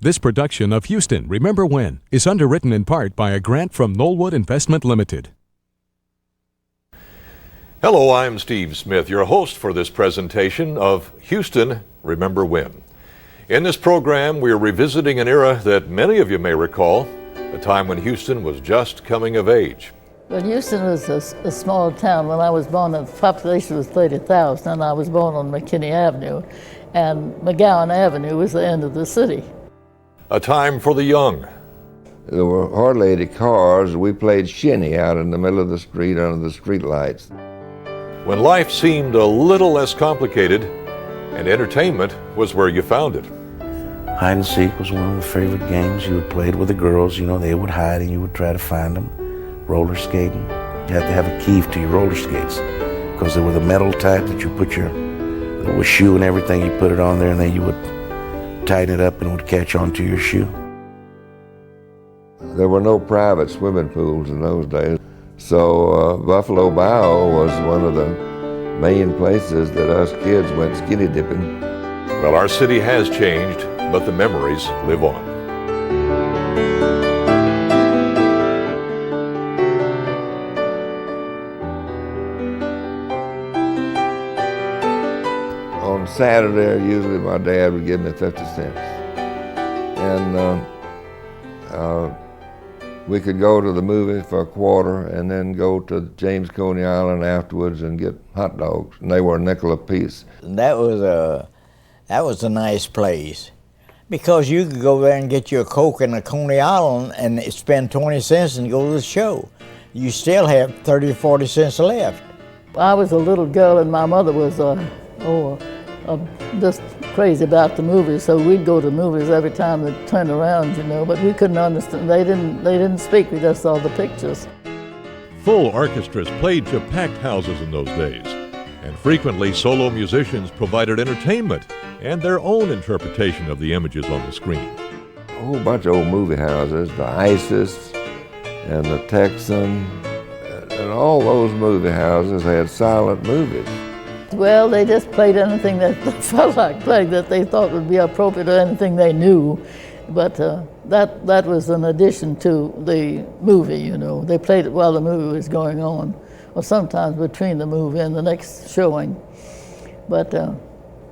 This production of Houston, Remember When, is underwritten in part by a grant from Knollwood Investment Limited. Hello, I'm Steve Smith, your host for this presentation of Houston, Remember When. In this program, we are revisiting an era that many of you may recall, a time when Houston was just coming of age. Well, Houston was a small town. When I was born, the population was 30,000, and I was born on McKinney Avenue, and McGowan Avenue was the end of the city. A time for the young. There were hardly any cars. We played shinny out in the middle of the street under the street lights. When life seemed a little less complicated, and entertainment was where you found it. Hide and seek was one of the favorite games. You would play it with the girls. You know, they would hide and you would try to find them. Roller skating. You had to have a key to your roller skates because they were the metal type that you put your little shoe and everything. You put it on there and then you would tighten it up and it would catch onto your shoe. There were no private swimming pools in those days, so Buffalo Bow was one of the main places that us kids went skinny dipping. Well, our city has changed, but the memories live on. On Saturday, usually my dad would give me 50 cents. And we could go to the movie for a quarter and then go to James Coney Island afterwards and get hot dogs. And they were a nickel apiece. That was a nice place because you could go there and get you a Coke in a Coney Island and spend 20 cents and go to the show. You still have 30 or 40 cents left. I was a little girl and my mother was just crazy about the movies, so we'd go to movies every time they turned around, you know, but we couldn't understand. They didn't speak, we just saw the pictures. Full orchestras played to packed houses in those days, and frequently solo musicians provided entertainment and their own interpretation of the images on the screen. A whole bunch of old movie houses, the Isis and the Texan, and all those movie houses had silent movies. Well, they just played anything that felt like playing, that they thought would be appropriate, or anything they knew. But that was an addition to the movie, you know. They played it while the movie was going on, or sometimes between the movie and the next showing. But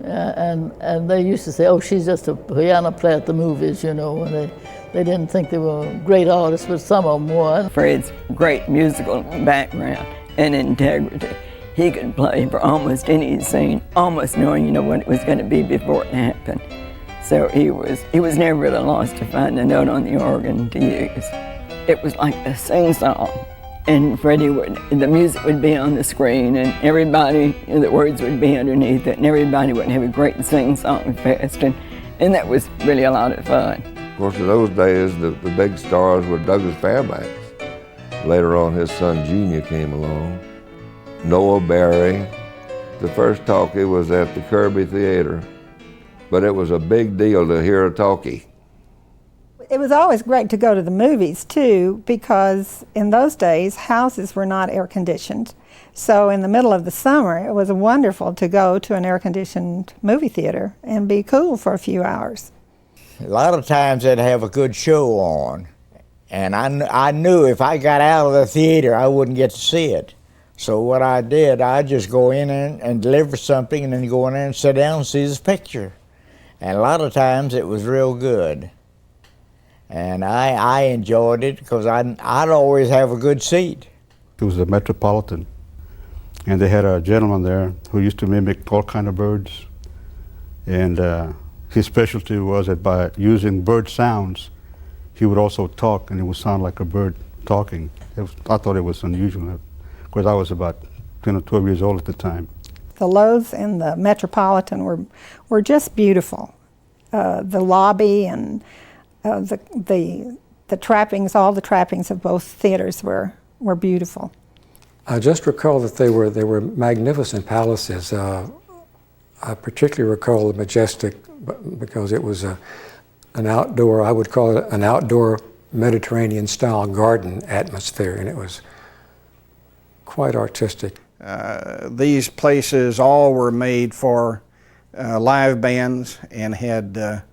and they used to say, "Oh, she's just a piano player at the movies," you know. And they didn't think they were great artists, but some of them were. Fred's great musical background and integrity. He could play for almost any scene, almost knowing, you know, what it was going to be before it happened. So he was never at a loss to find a note on the organ to use. It was like a sing-song, and Freddie the music would be on the screen, and everybody, you know, the words would be underneath it, and everybody would have a great sing-song fest, and that was really a lot of fun. Of course, in those days, the big stars were Douglas Fairbanks. Later on, his son Junior came along. Noah Barry. The first talkie was at the Kirby Theater, but it was a big deal to hear a talkie. It was always great to go to the movies too, because in those days houses were not air conditioned. So in the middle of the summer it was wonderful to go to an air conditioned movie theater and be cool for a few hours. A lot of times they'd have a good show on, and I knew if I got out of the theater I wouldn't get to see it. So what I did, I'd just go in and deliver something and then go in there and sit down and see this picture. And a lot of times it was real good. And I enjoyed it because I'd always have a good seat. It was the Metropolitan. And they had a gentleman there who used to mimic all kind of birds. And his specialty was that by using bird sounds, he would also talk, and it would sound like a bird talking. I thought it was unusual. Of course, I was about 12 years old at the time. The Lowe's and the Metropolitan were just beautiful. The lobby and the trappings, all the trappings of both theaters were beautiful. I just recall that they were magnificent palaces. I particularly recall the Majestic because it was an outdoor, I would call it an outdoor Mediterranean-style garden atmosphere, and it was quite artistic. These places all were made for live bands and had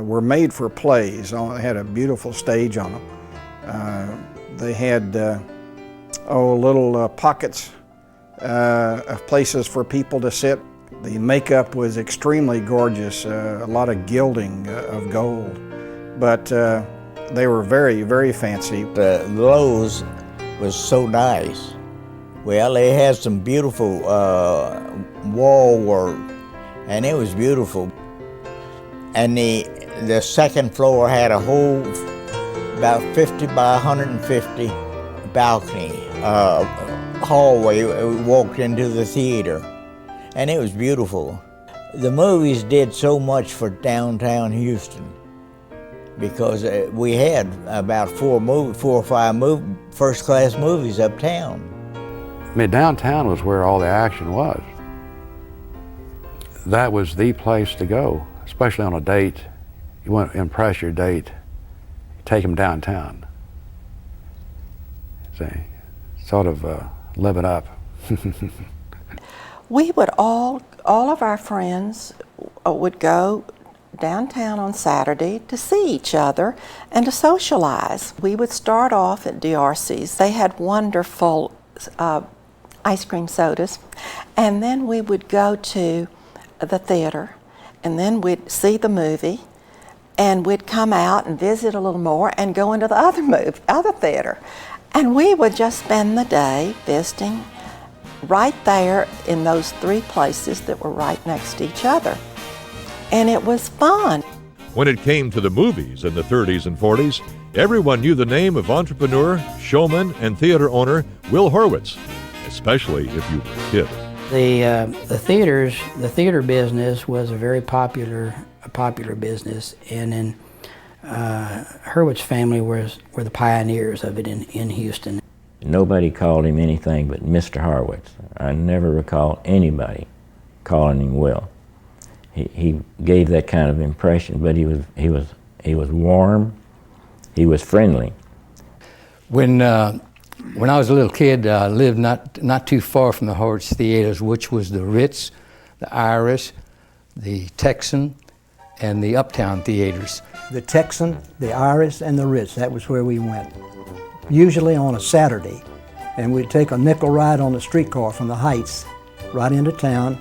were made for plays. They had a beautiful stage on them. They had little pockets of places for people to sit. The makeup was extremely gorgeous, a lot of gilding of gold, but they were very, very fancy. The Lowe's was so nice. Well, they had some beautiful wall work, and it was beautiful. And the second floor had a whole about 50 by 150 balcony hallway. We walked into the theater, and it was beautiful. The movies did so much for downtown Houston because we had about 4 or 5 first-class movies uptown. I mean, downtown was where all the action was. That was the place to go, especially on a date. You want to impress your date, take them downtown. See, sort of live it up. We would all of our friends would go downtown on Saturday to see each other and to socialize. We would start off at DRC's. They had wonderful ice cream sodas, and then we would go to the theater, and then we'd see the movie, and we'd come out and visit a little more and go into the other theater. And we would just spend the day visiting right there in those 3 places that were right next to each other. And it was fun. When it came to the movies in the 30s and 40s, everyone knew the name of entrepreneur, showman, and theater owner Will Horwitz, especially if you were a kid. The theater business was a very popular business, and then Hurwitz's family were the pioneers of it in Houston. Nobody called him anything but Mr. Horwitz. I never recall anybody calling him Will. He gave that kind of impression, but he was warm, he was friendly. When I was a little kid, I lived not too far from the Horwitz Theaters, which was the Ritz, the Irish, the Texan, and the Uptown Theaters. The Texan, the Irish, and the Ritz, that was where we went. Usually on a Saturday, and we'd take a nickel ride on the streetcar from the Heights right into town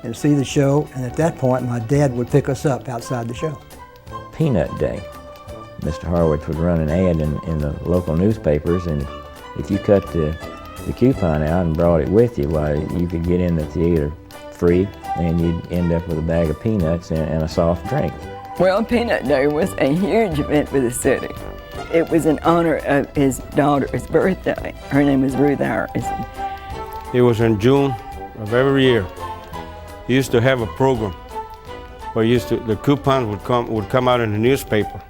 and see the show, and at that point my dad would pick us up outside the show. Peanut Day. Mr. Horwitz would run an ad in the local newspapers, and if you cut the coupon out and brought it with you, why, you could get in the theater free, and you'd end up with a bag of peanuts and a soft drink. Well, Peanut Day was a huge event for the city. It was in honor of his daughter's birthday. Her name was Ruth Harrison. It was in June of every year. He used to have a program where the coupons would come out in the newspaper.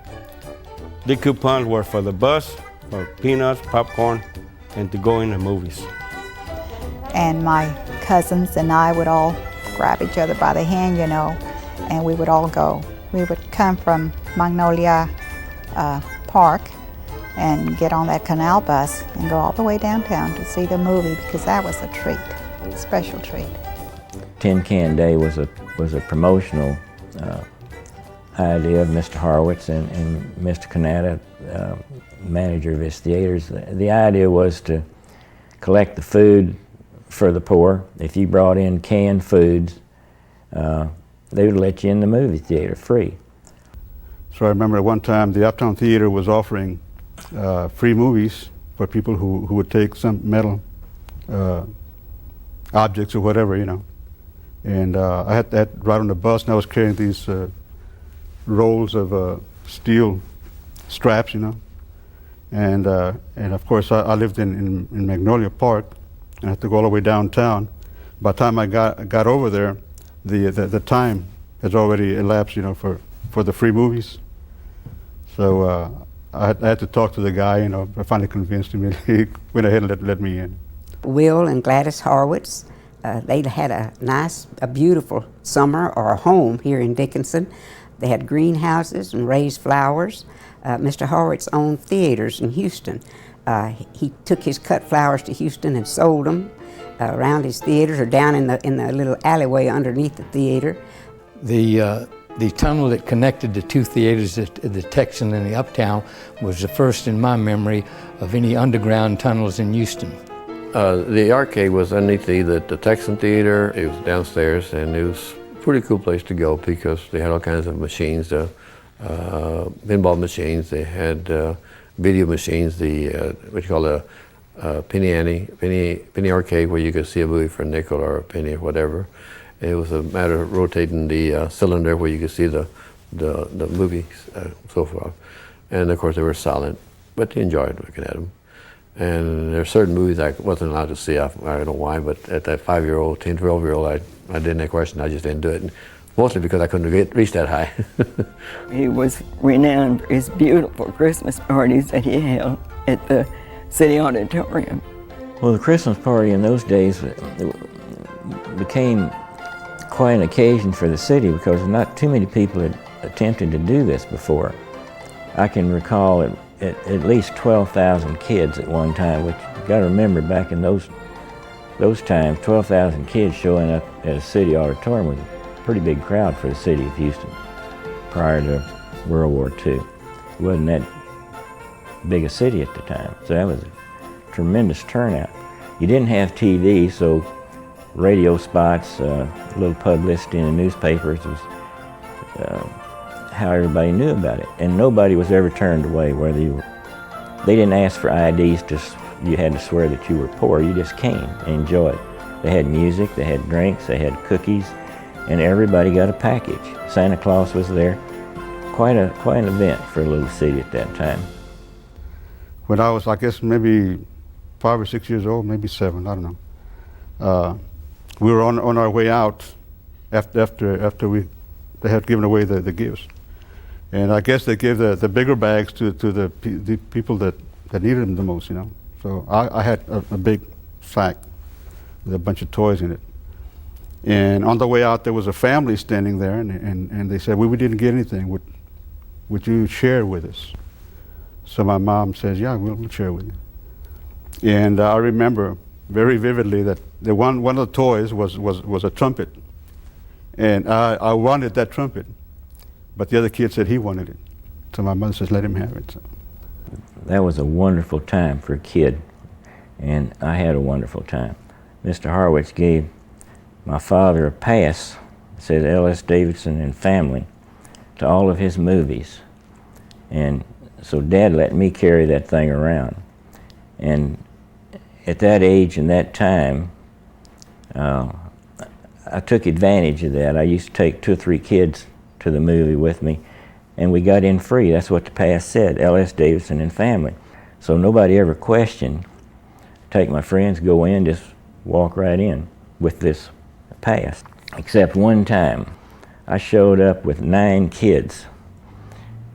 The coupons were for the bus, for peanuts, popcorn, and to go in the movies. And my cousins and I would all grab each other by the hand, you know, and we would all go. We would come from Magnolia Park and get on that canal bus and go all the way downtown to see the movie, because that was a treat, a special treat. Tin Can Day was a promotional idea of Mr. Horwitz and Mr. Canada, manager of his theaters. The idea was to collect the food for the poor. If you brought in canned foods, they would let you in the movie theater free. So I remember one time the Uptown Theater was offering free movies for people who would take some metal objects or whatever, you know. And I had that right on the bus, and I was carrying these rolls of steel straps, you know. And of course I lived in Magnolia Park, and I had to go all the way downtown. By the time I got over there, the time has already elapsed, you know, for the free movies. So I had to talk to the guy, you know. I finally convinced him, and he went ahead and let me in. Will and Gladys Horwitz, they had a beautiful summer or a home here in Dickinson. They had greenhouses and raised flowers. Mr. Horwitz owned theaters in Houston. He took his cut flowers to Houston and sold them around his theaters or down in the little alleyway underneath the theater. The The tunnel that connected the two theaters, the Texan and the Uptown, was the first in my memory of any underground tunnels in Houston. The arcade was underneath the Texan Theater. It was downstairs, and it was a pretty cool place to go because they had all kinds of machines, pinball machines. They had video machines, what you call a penny arcade, where you could see a movie for a nickel or a penny or whatever. It was a matter of rotating the cylinder where you could see the movies, so forth. And of course they were silent, but you enjoyed looking at them. And there are certain movies I wasn't allowed to see. I don't know why, but at that 5-year-old, 10, 12-year-old, I didn't have question. I just didn't do it. And mostly because I couldn't reach that high. He was renowned for his beautiful Christmas parties that he held at the City Auditorium. Well, the Christmas party in those days became quite an occasion for the city because not too many people had attempted to do this before. I can recall at least 12,000 kids at one time, which you got to remember back in those times, 12,000 kids showing up at a city auditorium was a pretty big crowd for the city of Houston prior to World War II. It wasn't that big a city at the time, so that was a tremendous turnout. You didn't have TV, so radio spots, a little publicity in the newspapers was how everybody knew about it. And nobody was ever turned away, whether they didn't ask for IDs, you had to swear that you were poor. You just came and enjoyed. They had music, they had drinks, they had cookies, and everybody got a package. Santa Claus was there. Quite an event for a little city at that time. When I was, I guess, maybe 5 or 6 years old, maybe 7, I don't know. We were on our way out after they had given away the gifts. And I guess they gave the bigger bags to the people that needed them the most, you know. So I had a big sack with a bunch of toys in it. And on the way out, there was a family standing there, and they said, well, we didn't get anything. Would you share with us? So my mom says, yeah, we'll share with you. And I remember very vividly that one of the toys was a trumpet. And I wanted that trumpet. But the other kid said he wanted it. So my mother says, let him have it. So. That was a wonderful time for a kid, and I had a wonderful time. Mr. Horwitz gave my father a pass, said L.S. Davidson and Family, to all of his movies. And so Dad let me carry that thing around. And at that age and that time, I took advantage of that. I used to take 2 or 3 kids to the movie with me, and we got in free. That's what the pass said, L.S. Davidson and Family. So nobody ever questioned. Take my friends, go in, just walk right in with this pass. Except one time, I showed up with 9 kids,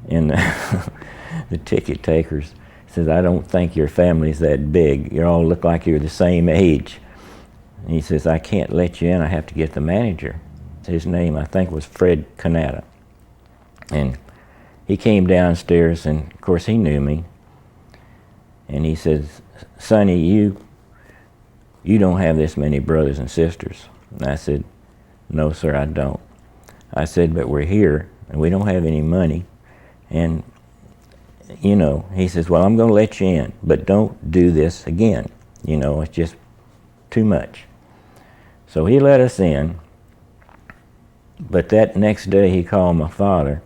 and the ticket takers says, I don't think your family's that big. You all look like you're the same age. And he says, I can't let you in, I have to get the manager. His name, I think, was Fred Canada. And he came downstairs, and of course he knew me. And he says, Sonny, you don't have this many brothers and sisters. And I said, no, sir, I don't. I said, but we're here, and we don't have any money. And, you know, he says, well, I'm going to let you in, but don't do this again. You know, it's just too much. So he let us in. But that next day he called my father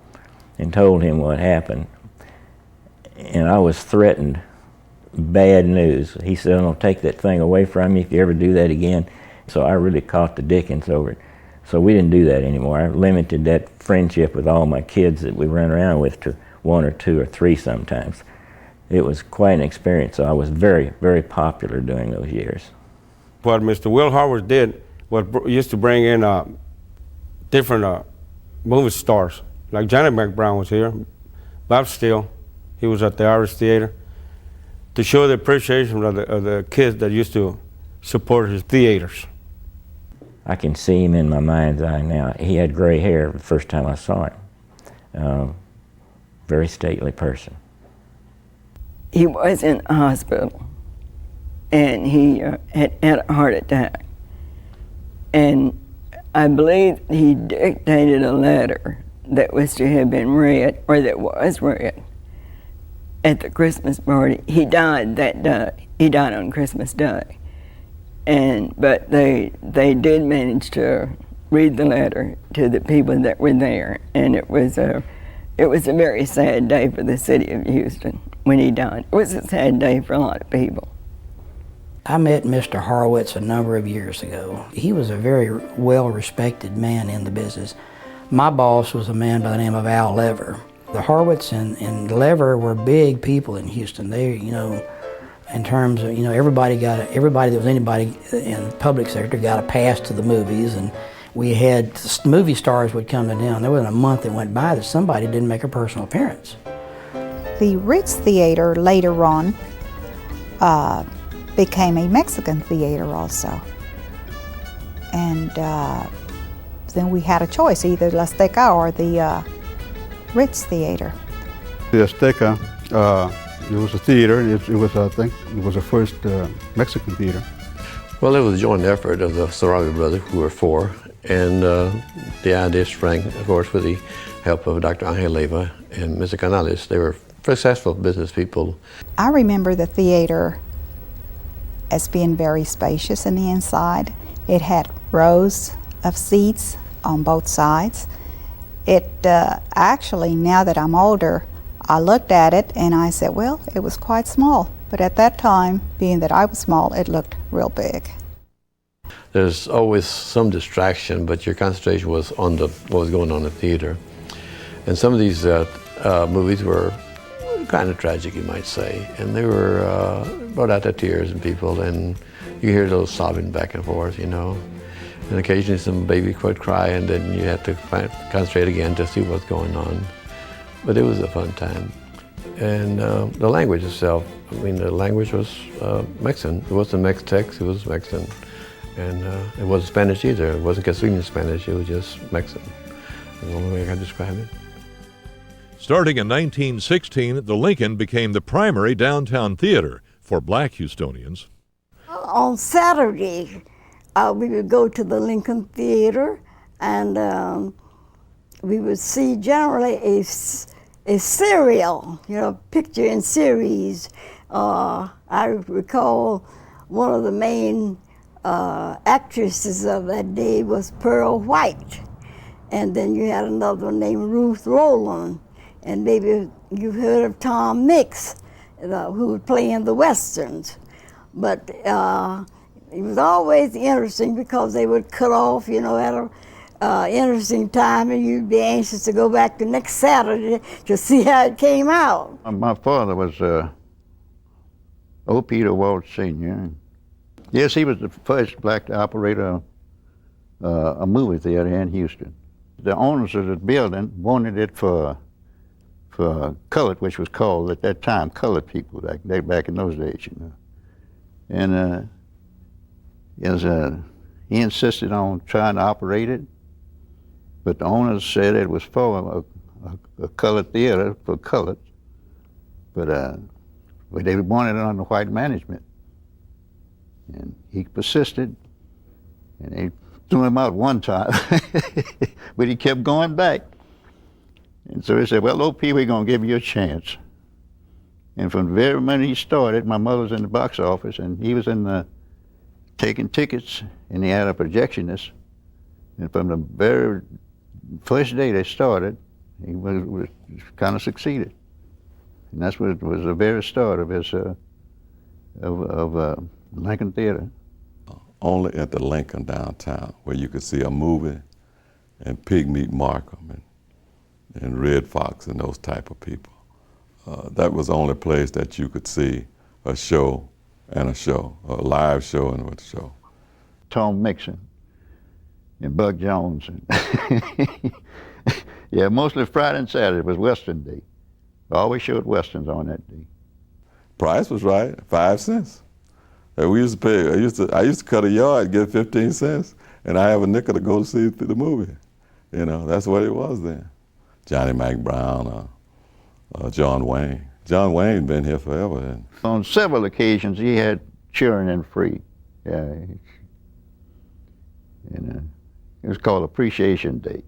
and told him what happened. And I was threatened, bad news. He said, I'm going to take that thing away from you if you ever do that again. So I really caught the dickens over it. So we didn't do that anymore. I limited that friendship with all my kids that we ran around with to 1 or 2 or 3 sometimes. It was quite an experience. So I was very, very popular during those years. What Mr. Will Harvard did was used to bring in different movie stars. Like Johnny McBrown was here, Bob Steele, he was at the Irish Theater, to show the appreciation of the kids that used to support his theaters. I can see him in my mind's eye now. He had gray hair the first time I saw him. Very stately person. He was in the hospital, and he had a heart attack. And I believe he dictated a letter that was to have been read, or that was read at the Christmas party. He died that day. He died on Christmas Day. But they did manage to read the letter to the people that were there, and it was a very sad day for the city of Houston when he died. It was a sad day for a lot of people. I met Mr. Horowitz a number of years ago. He was a very well-respected man in the business. My boss was a man by the name of Al Lever. The Horowitz and Lever were big people in Houston. They, in terms of, everybody that was anybody in the public sector got a pass to the movies, and we had movie stars would come to town. There wasn't a month that went by that somebody didn't make a personal appearance. The Ritz Theater later on became a Mexican theater also. And then we had a choice, either La Azteca or the Ritz Theater. The Azteca, it was a theater, and it was, I think, it was the first Mexican theater. Well, it was a joint effort of the Sarabi brothers, who were four, and the idea sprang, of course, with the help of Dr. Angel Leyva and Mr. Canales. They were successful business people. I remember the theater as being very spacious in the inside. It had rows of seats on both sides. It actually, now that I'm older, I looked at it and I said, well, it was quite small. But at that time, being that I was small, it looked real big. There's always some distraction, but your concentration was on what was going on in the theater. And some of these movies were kind of tragic, you might say, and they were brought out the tears in people, and you hear those sobbing back and forth, and occasionally some baby would cry, and then you had to concentrate again to see what's going on. But it was a fun time. And the language itself, the language was Mexican. It wasn't Mex-Tex, it was Mexican. And it wasn't Spanish either. It wasn't Castilian Spanish, it was just Mexican. That's the only way I can describe it. Starting in 1916, the Lincoln became the primary downtown theater for black Houstonians. On Saturday, we would go to the Lincoln Theater, and we would see generally a serial, picture in series. I recall one of the main actresses of that day was Pearl White, and then you had another one named Ruth Rowland. And maybe you've heard of Tom Mix, who would play in the Westerns. But it was always interesting because they would cut off, at an interesting time, and you'd be anxious to go back the next Saturday to see how it came out. My father was O. Peter Walsh Sr. Yes, he was the first black to operate a movie theater here in Houston. The owners of the building wanted it for colored, which was called at that time colored people back in those days, And he insisted on trying to operate it, but the owners said it was for a colored theater for colored, but they wanted it under white management, and he persisted, and they threw him out one time, but he kept going back. And so he said, well, OP, we're going to give you a chance. And from the very moment he started, my mother was in the box office, and he was taking tickets, and he had a projectionist. And from the very first day they started, he was kind of succeeded. And that's what was the very start of his Lincoln Theater. Only at the Lincoln downtown, where you could see a movie and Pigmeat Markham and Red Fox and those type of people. That was the only place that you could see a show and a show, a live show and a show. Tom Mixon and Bug Jones. Yeah, mostly Friday and Saturday was Western Day. I always showed Westerns on that day. Price was right, 5 cents. And we used to pay, I used to cut a yard, get 15 cents, and I have a nickel to go to see the movie. That's what it was then. Johnny Mac Brown, John Wayne. John Wayne been here forever then. On several occasions he had cheering in free. Yeah, it was called Appreciation Day.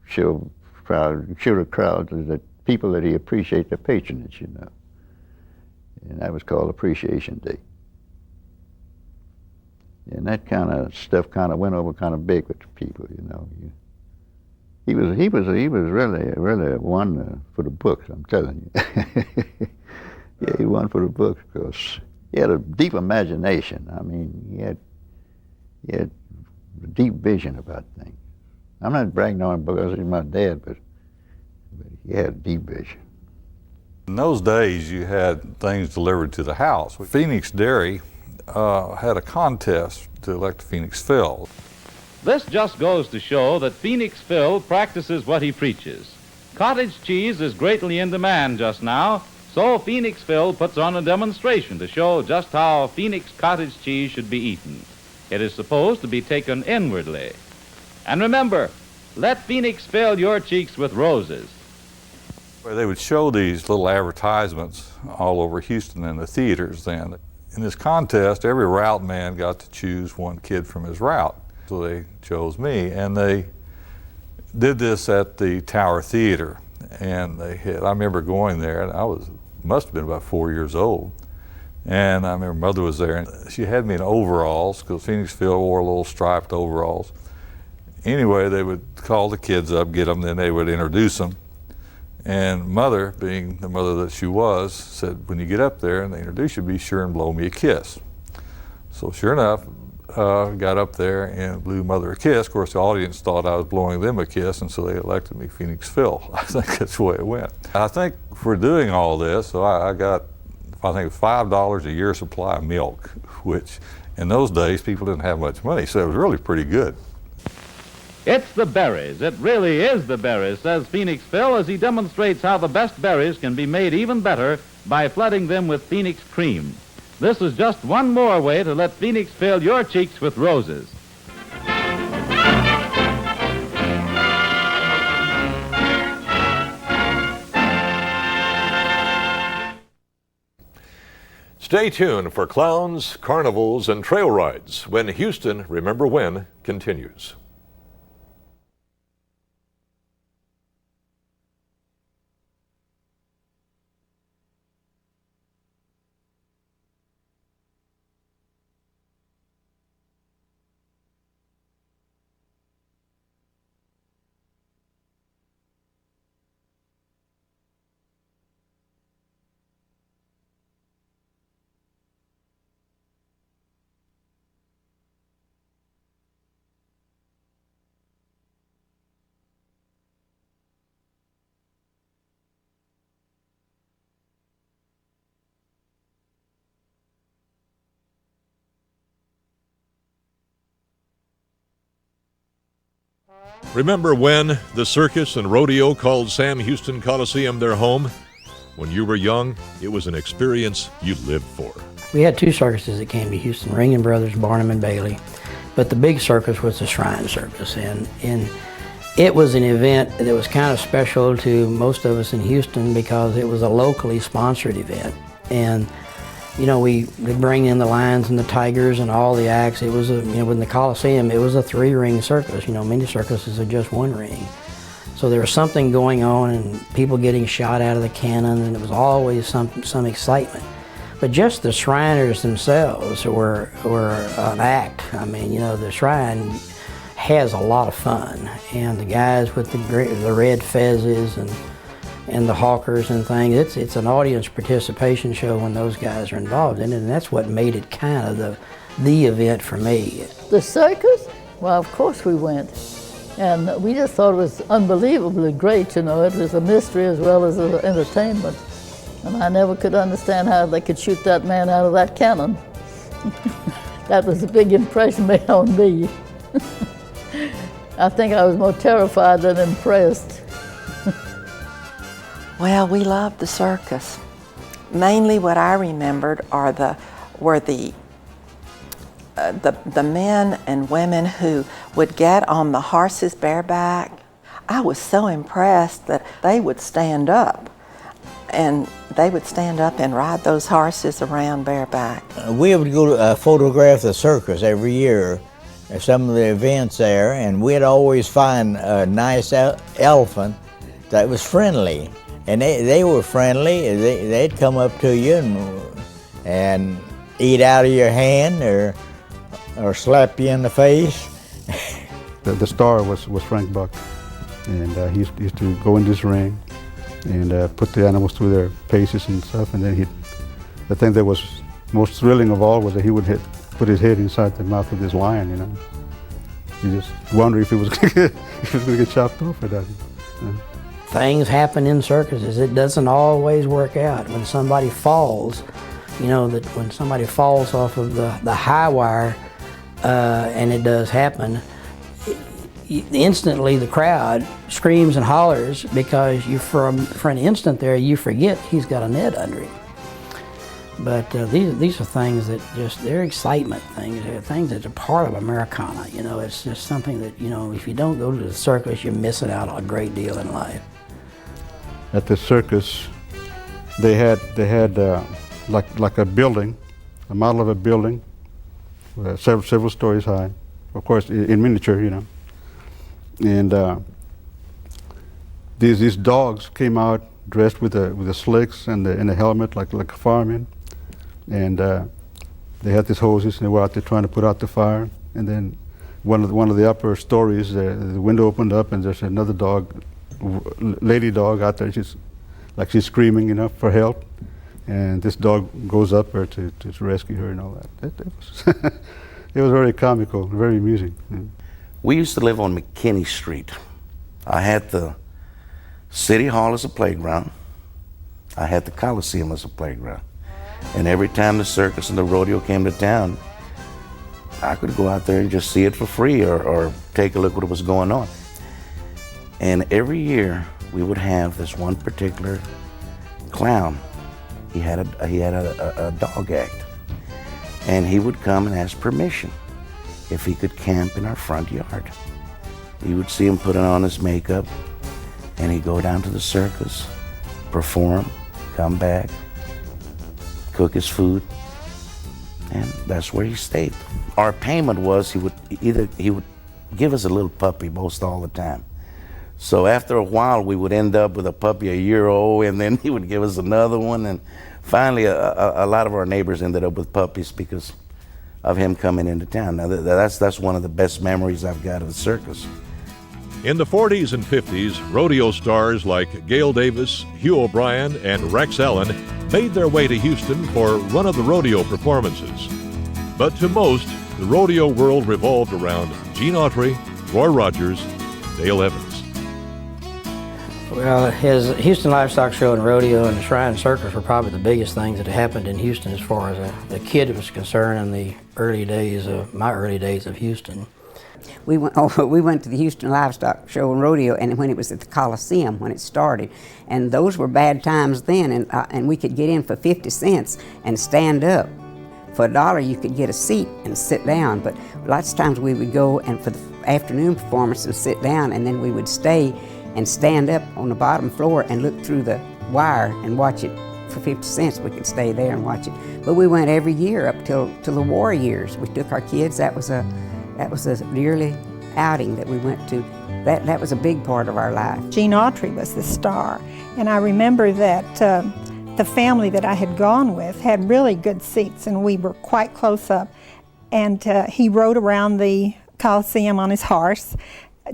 show the crowd that people that he appreciate their patronage, you know. And that was called Appreciation Day. And that kind of stuff kind of went over kind of big with the people, you know. He was really one for the books, I'm telling you. Yeah, he won for the books because he had a deep imagination. I mean, he had a deep vision about things. I'm not bragging on him because he's my dad, but he had a deep vision. In those days, you had things delivered to the house. Phoenix Dairy had a contest to elect Phoenix Phil. This just goes to show that Phoenix Phil practices what he preaches. Cottage cheese is greatly in demand just now, so Phoenix Phil puts on a demonstration to show just how Phoenix cottage cheese should be eaten. It is supposed to be taken inwardly. And remember, let Phoenix fill your cheeks with roses. They would show these little advertisements all over Houston in the theaters then. In this contest, every route man got to choose one kid from his route. So they chose me, and they did this at the Tower Theater. And I remember going there, and must have been about 4 years old. And I remember Mother was there, and she had me in overalls, because Phoenix Phil wore little striped overalls. Anyway, they would call the kids up, get them, then they would introduce them. And Mother, being the mother that she was, said, when you get up there and they introduce you, be sure and blow me a kiss. So sure enough, got up there and blew Mother a kiss. Of course, the audience thought I was blowing them a kiss, and so they elected me Phoenix Phil. I think that's the way it went. I think for doing all this, so I got, I think, $5 a year supply of milk, which in those days, people didn't have much money, so it was really pretty good. It's the berries. It really is the berries, says Phoenix Phil as he demonstrates how the best berries can be made even better by flooding them with Phoenix cream. This is just one more way to let Phoenix fill your cheeks with roses. Stay tuned for clowns, carnivals, and trail rides when Houston Remember When continues. Remember when the circus and rodeo called Sam Houston Coliseum their home? When you were young, it was an experience you lived for. We had two circuses that came to Houston, Ringling Brothers, Barnum and Bailey. But the big circus was the Shrine Circus. And it was an event that was kind of special to most of us in Houston because it was a locally sponsored event. And you know, we'd bring in the lions and the tigers and all the acts. It was, in the Coliseum, it was a 3-ring circus. You know, many circuses are just 1 ring. So there was something going on and people getting shot out of the cannon, and it was always some excitement. But just the Shriners themselves were an act. I mean, you know, the Shrine has a lot of fun. And the guys with the red fezzes and the hawkers and things. It's an audience participation show when those guys are involved in it, and that's what made it kind of the event for me. The circus? Well, of course we went. And we just thought it was unbelievably great, you know. It was a mystery as well as an entertainment. And I never could understand how they could shoot that man out of that cannon. That was a big impression made on me. I think I was more terrified than impressed. Well, we loved the circus. Mainly what I remembered were the men and women who would get on the horses bareback. I was so impressed that they would stand up and ride those horses around bareback. We would go to photograph the circus every year, some of the events there, and we'd always find a nice elephant that was friendly. And they were friendly. They'd come up to you and eat out of your hand or slap you in the face. The star was Frank Buck, and he used to go in this ring and put the animals through their paces and stuff, and then the thing that was most thrilling of all was that he would put his head inside the mouth of this lion, you know. You just wonder if he was going to get chopped off or not. Things happen in circuses. It doesn't always work out. When somebody falls, you know, that when somebody falls off of the high wire, and it does happen, instantly the crowd screams and hollers because for an instant there you forget he's got a net under him. But these are things that they're excitement things. They're things that are part of Americana. You know, it's just something that, you know, if you don't go to the circus, you're missing out on a great deal in life. At the circus, they had like a building, a model of a building, several stories high, of course in miniature, you know. And these dogs came out dressed with the slicks and the helmet like a fireman, and they had these hoses and they were out there trying to put out the fire. And then one of the upper stories, the window opened up and there's another dog, lady dog out there. She's screaming, you know, for help, and this dog goes up there to rescue her and all that. It was very comical, very amusing. Yeah. We used to live on McKinney Street. I had the City Hall as a playground. I had the Coliseum as a playground. And every time the circus and the rodeo came to town, I could go out there and just see it for free or take a look at what was going on. And every year we would have this one particular clown. He had a dog act. And he would come and ask permission if he could camp in our front yard. You would see him putting on his makeup, and he'd go down to the circus, perform, come back, cook his food, and that's where he stayed. Our payment was he would give us a little puppy most all the time. So after a while, we would end up with a puppy a year old, and then he would give us another one, and finally a lot of our neighbors ended up with puppies because of him coming into town. Now that's one of the best memories I've got of the circus. In the 40s and 50s, rodeo stars like Gail Davis, Hugh O'Brien, and Rex Allen made their way to Houston for run-of-the-rodeo performances. But to most, the rodeo world revolved around Gene Autry, Roy Rogers, Dale Evans. Well, his Houston Livestock Show and Rodeo and the Shrine Circus were probably the biggest things that happened in Houston as far as a kid was concerned in the my early days of Houston. We went to the Houston Livestock Show and Rodeo, and when it was at the Coliseum when it started, and those were bad times then, and we could get in for 50 cents and stand up. For $1 you could get a seat and sit down, but lots of times we would go and for the afternoon performance and sit down, and then we would stay and stand up on the bottom floor and look through the wire and watch it for 50 cents. We could stay there and watch it. But we went every year up till the war years. We took our kids. That was a yearly outing that we went to. That was a big part of our life. Gene Autry was the star, and I remember that the family that I had gone with had really good seats, and we were quite close up. And he rode around the Coliseum on his horse.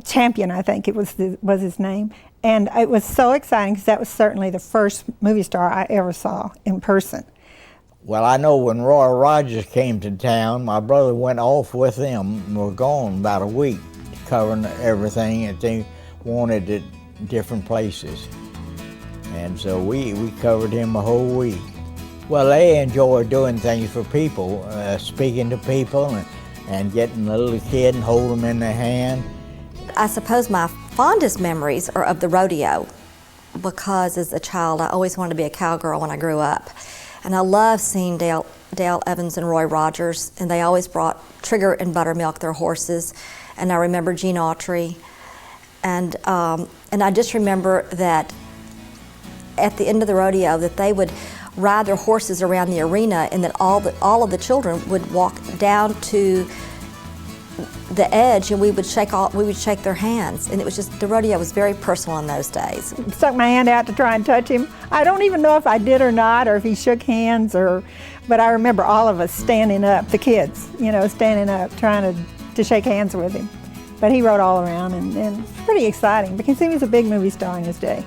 Champion, I think it was his name, and it was so exciting because that was certainly the first movie star I ever saw in person. Well, I know when Roy Rogers came to town, my brother went off with them and were gone about a week, covering everything that they wanted at different places. And so we covered him a whole week. Well, they enjoy doing things for people, speaking to people and getting the little kid and hold them in their hand. I suppose my fondest memories are of the rodeo, because as a child I always wanted to be a cowgirl when I grew up. And I loved seeing Dale Evans and Roy Rogers, and they always brought Trigger and Buttermilk, their horses. And I remember Gene Autry. And I just remember that at the end of the rodeo that they would ride their horses around the arena, and that all of the children would walk down to the edge, and we would shake their hands, and it was just, the rodeo was very personal in those days. Stuck my hand out to try and touch him. I don't even know if I did or not, or if he shook hands, but I remember all of us standing up, the kids, standing up, trying to shake hands with him. But he rode all around, and it's pretty exciting because he was a big movie star in his day.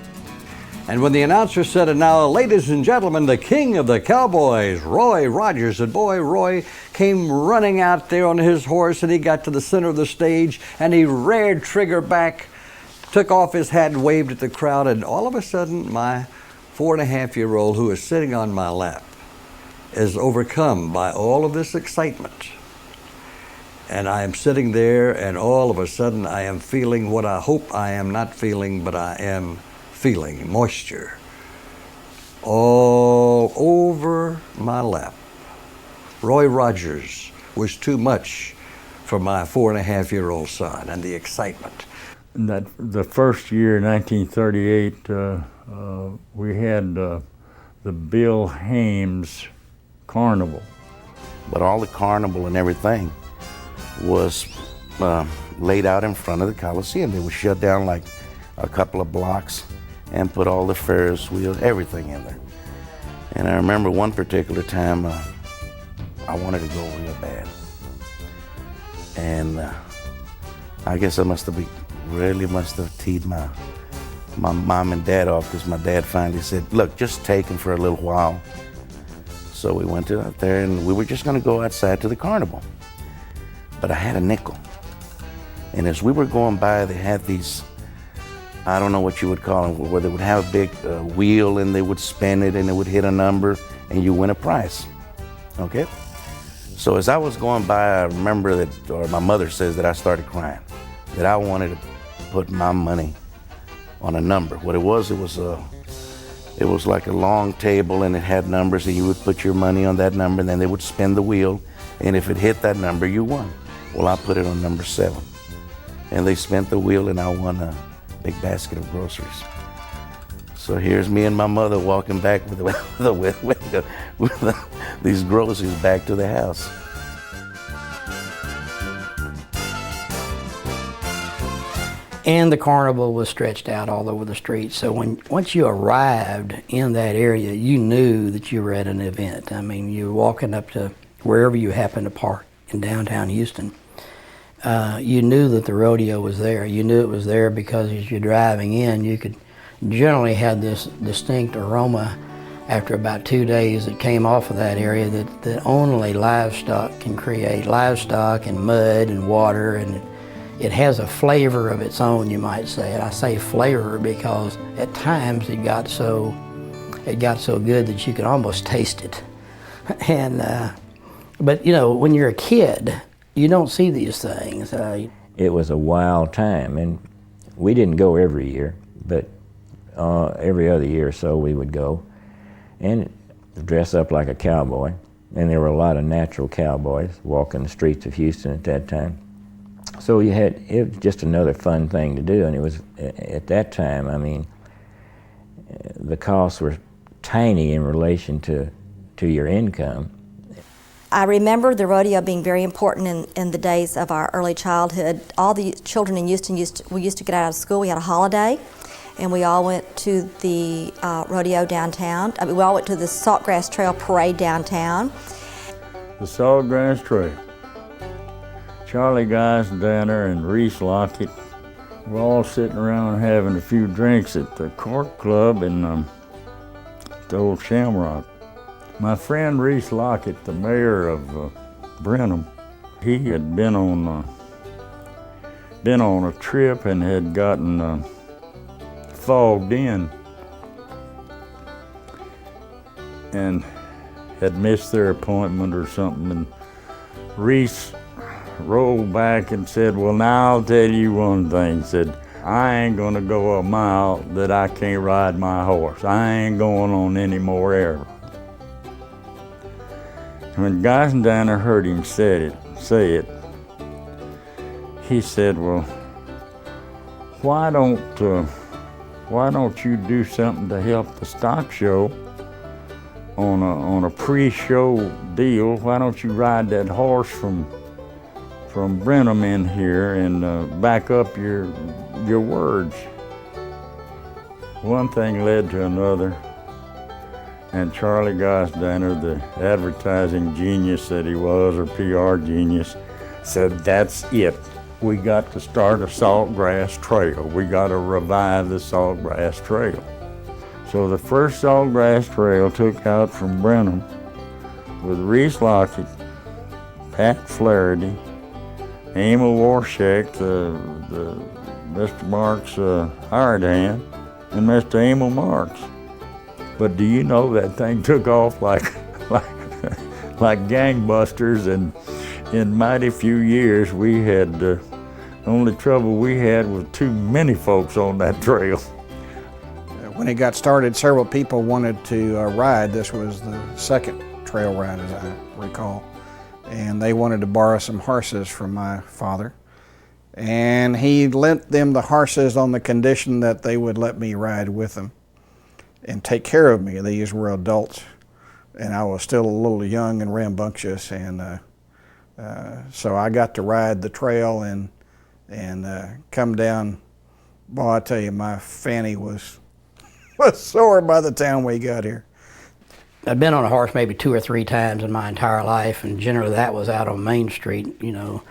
And when the announcer said, "And now, ladies and gentlemen, the king of the cowboys, Roy Rogers," and boy, Roy came running out there on his horse, and he got to the center of the stage, and he reared trigger back, took off his hat and waved at the crowd, and all of a sudden, my 4.5-year-old who is sitting on my lap is overcome by all of this excitement. And I am sitting there, and all of a sudden, I am feeling what I hope I am not feeling, but I am feeling moisture all over my lap. Roy Rogers was too much for my 4.5-year-old son, and the excitement. The first year, 1938, we had the Bill Hames Carnival. But all the carnival and everything was laid out in front of the Coliseum. They were shut down like a couple of blocks and put all the Ferris wheels, everything in there. And I remember one particular time I wanted to go real bad. And I guess I must have teed my mom and dad off, because my dad finally said, "Look, just take him for a little while." So we went out there, and we were just going to go outside to the carnival. But I had a nickel. And as we were going by, they had these, I don't know what you would call them, where they would have a big wheel, and they would spin it, and it would hit a number, and you win a prize. Okay? So as I was going by, I remember that, or my mother says that I started crying, that I wanted to put my money on a number. What it was like a long table, and it had numbers, and you would put your money on that number, and then they would spin the wheel, and if it hit that number, you won. Well, I put it on number 7. And they spent the wheel, and I won a big basket of groceries. So here's me and my mother walking back with these groceries back to the house. And the carnival was stretched out all over the street. So once you arrived in that area, you knew that you were at an event. I mean, you were walking up to wherever you happened to park in downtown Houston. You knew that the rodeo was there. You knew it was there because as you're driving in, you could generally have this distinct aroma after about 2 days that came off of that area that only livestock can create. Livestock and mud and water, and it has a flavor of its own, you might say. And I say flavor because at times it got so good that you could almost taste it. And but when you're a kid, you don't see these things. It was a wild time, and we didn't go every year, but every other year or so we would go and dress up like a cowboy. And there were a lot of natural cowboys walking the streets of Houston at that time. So it was just another fun thing to do, and it was, at that time, I mean, the costs were tiny in relation to your income. I remember the rodeo being very important in the days of our early childhood. All the children in Houston we used to get out of school. We had a holiday, and we all went to the rodeo downtown. I mean, we all went to the Saltgrass Trail Parade downtown. The Saltgrass Trail. Charlie Geisendiner and Reese Lockett were all sitting around having a few drinks at the Court Club in the old Shamrock. My friend Reese Lockett, the mayor of Brenham, he had been on a trip and had gotten fogged in and had missed their appointment or something. And Reese rolled back and said, "Well, now I'll tell you one thing," said, "I ain't gonna go a mile that I can't ride my horse. I ain't going on any more air." When Geisendiner heard him say it, he said, "Well, why don't you do something to help the stock show on a pre-show deal? Why don't you ride that horse from from Brenham in here and back up your words. One thing led to another, and Charlie Gosdiner, the advertising genius that he was, or PR genius, said, that's it. We got to start a Saltgrass Trail. We got to revive the Saltgrass Trail. So the first Saltgrass Trail took out from Brenham with Reese Lockett, Pat Flaherty, Emil Warshak, the Mr. Marks hired hand, and Mr. Emil Marks. But do you know that thing took off like gangbusters, and in mighty few years we had, the only trouble we had was too many folks on that trail. When it got started, several people wanted to ride. This was the second trail ride, as I recall. And they wanted to borrow some horses from my father. And he lent them the horses on the condition that they would let me ride with them and take care of me. These were adults, and I was still a little young and rambunctious, and so I got to ride the trail and come down. Boy, I tell you, my fanny was sore by the time we got here. I'd been on a horse maybe 2 or 3 times in my entire life, and generally that was out on Main Street, you know,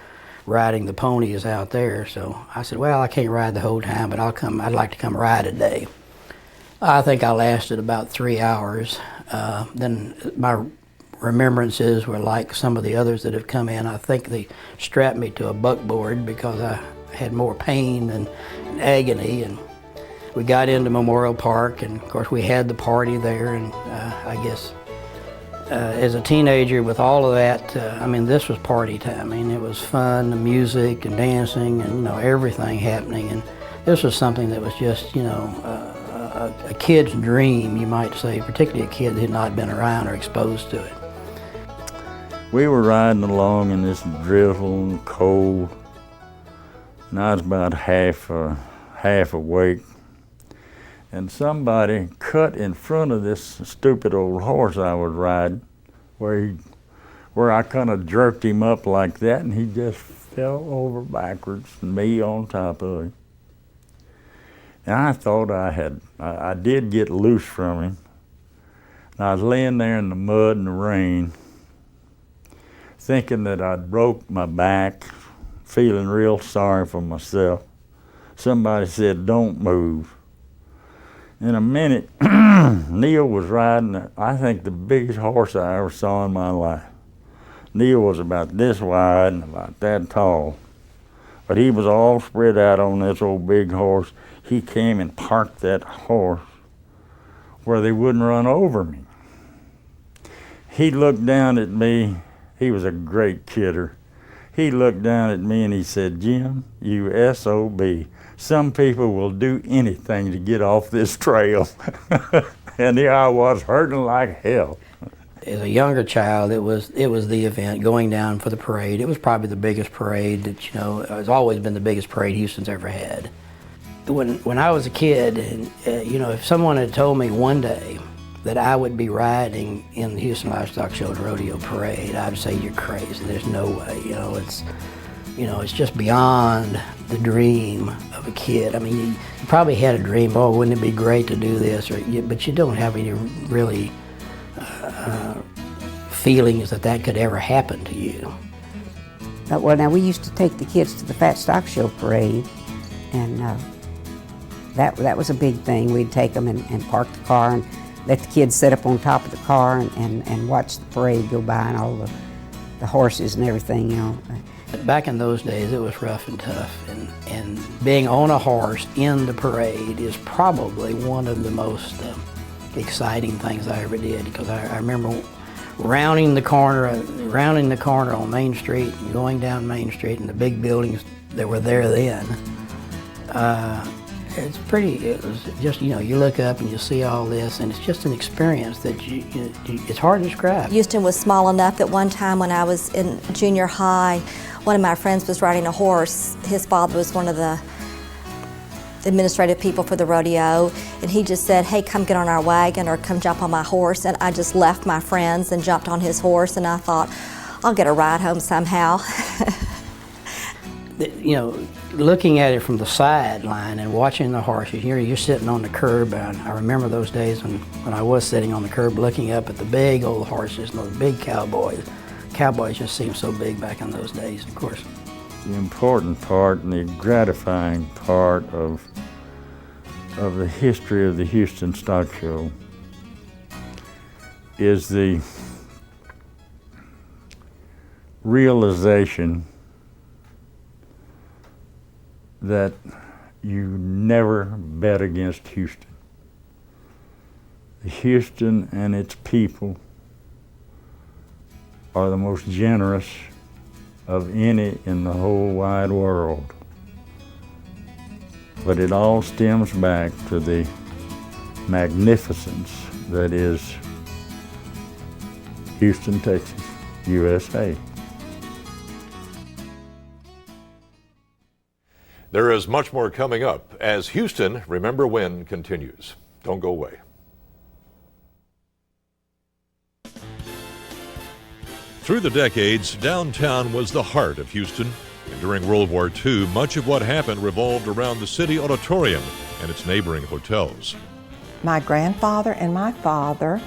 riding the ponies out there. So I said, well, I can't ride the whole time, but I'd like to come ride a day. I think I lasted about 3 hours. Then my remembrances were like some of the others that have come in. I think they strapped me to a buckboard because I had more pain and agony. And we got into Memorial Park, and of course we had the party there, and I guess as a teenager with all of that, I mean, this was party time. I mean, it was fun, the music and dancing and, you know, everything happening. And this was something that was just, you know, a kid's dream, you might say, particularly a kid that had not been around or exposed to it. We were riding along in this drizzle and cold, and I was about half awake. And somebody cut in front of this stupid old horse I was riding, where I kind of jerked him up like that, and he just fell over backwards, and me on top of him. And I thought I did get loose from him. And I was laying there in the mud and the rain, thinking that I'd broke my back, feeling real sorry for myself. Somebody said, don't move. In a minute, Neil was riding, I think, the biggest horse I ever saw in my life. Neil was about this wide and about that tall, but he was all spread out on this old big horse. He came and parked that horse where they wouldn't run over me. He looked down at me. He was a great kidder. He looked down at me and he said, Jim, you SOB. Some people will do anything to get off this trail. And here I was hurting like hell. As a younger child, it was the event, going down for the parade. It was probably the biggest parade that, you know, it's always been the biggest parade Houston's ever had. When I was a kid, and you know, if someone had told me one day that I would be riding in the Houston Livestock Show and Rodeo Parade, I'd say you're crazy. There's no way. It's just beyond the dream of a kid. I mean, you probably had a dream. Oh, wouldn't it be great to do this? But you don't have any really feelings that could ever happen to you. Well, now we used to take the kids to the Fat Stock Show Parade, and that was a big thing. We'd take them and park the car and let the kids sit up on top of the car and watch the parade go by, and all the horses and everything, you know. Back in those days, it was rough and tough, and being on a horse in the parade is probably one of the most exciting things I ever did, because I remember rounding the corner on Main Street and going down Main Street, and the big buildings that were there then. It was just, you know, you look up and you see all this, and it's just an experience that it's hard to describe. Houston was small enough that one time when I was in junior high, one of my friends was riding a horse. His father was one of the administrative people for the rodeo, and he just said, hey, come get on our wagon or come jump on my horse. And I just left my friends and jumped on his horse, and I thought, I'll get a ride home somehow. you know, looking at it from the sideline and watching the horses, you're sitting on the curb, and I remember those days when I was sitting on the curb looking up at the big old horses and those big cowboys. Cowboys just seemed so big back in those days, of course. The important part and the gratifying part of the history of the Houston Stock Show is the realization that you never bet against Houston. Houston and its people are the most generous of any in the whole wide world. But it all stems back to the magnificence that is Houston, Texas, USA. There is much more coming up as Houston Remember When continues. Don't go away. Through the decades, downtown was the heart of Houston. And during World War II, much of what happened revolved around the city auditorium and its neighboring hotels. My grandfather and my father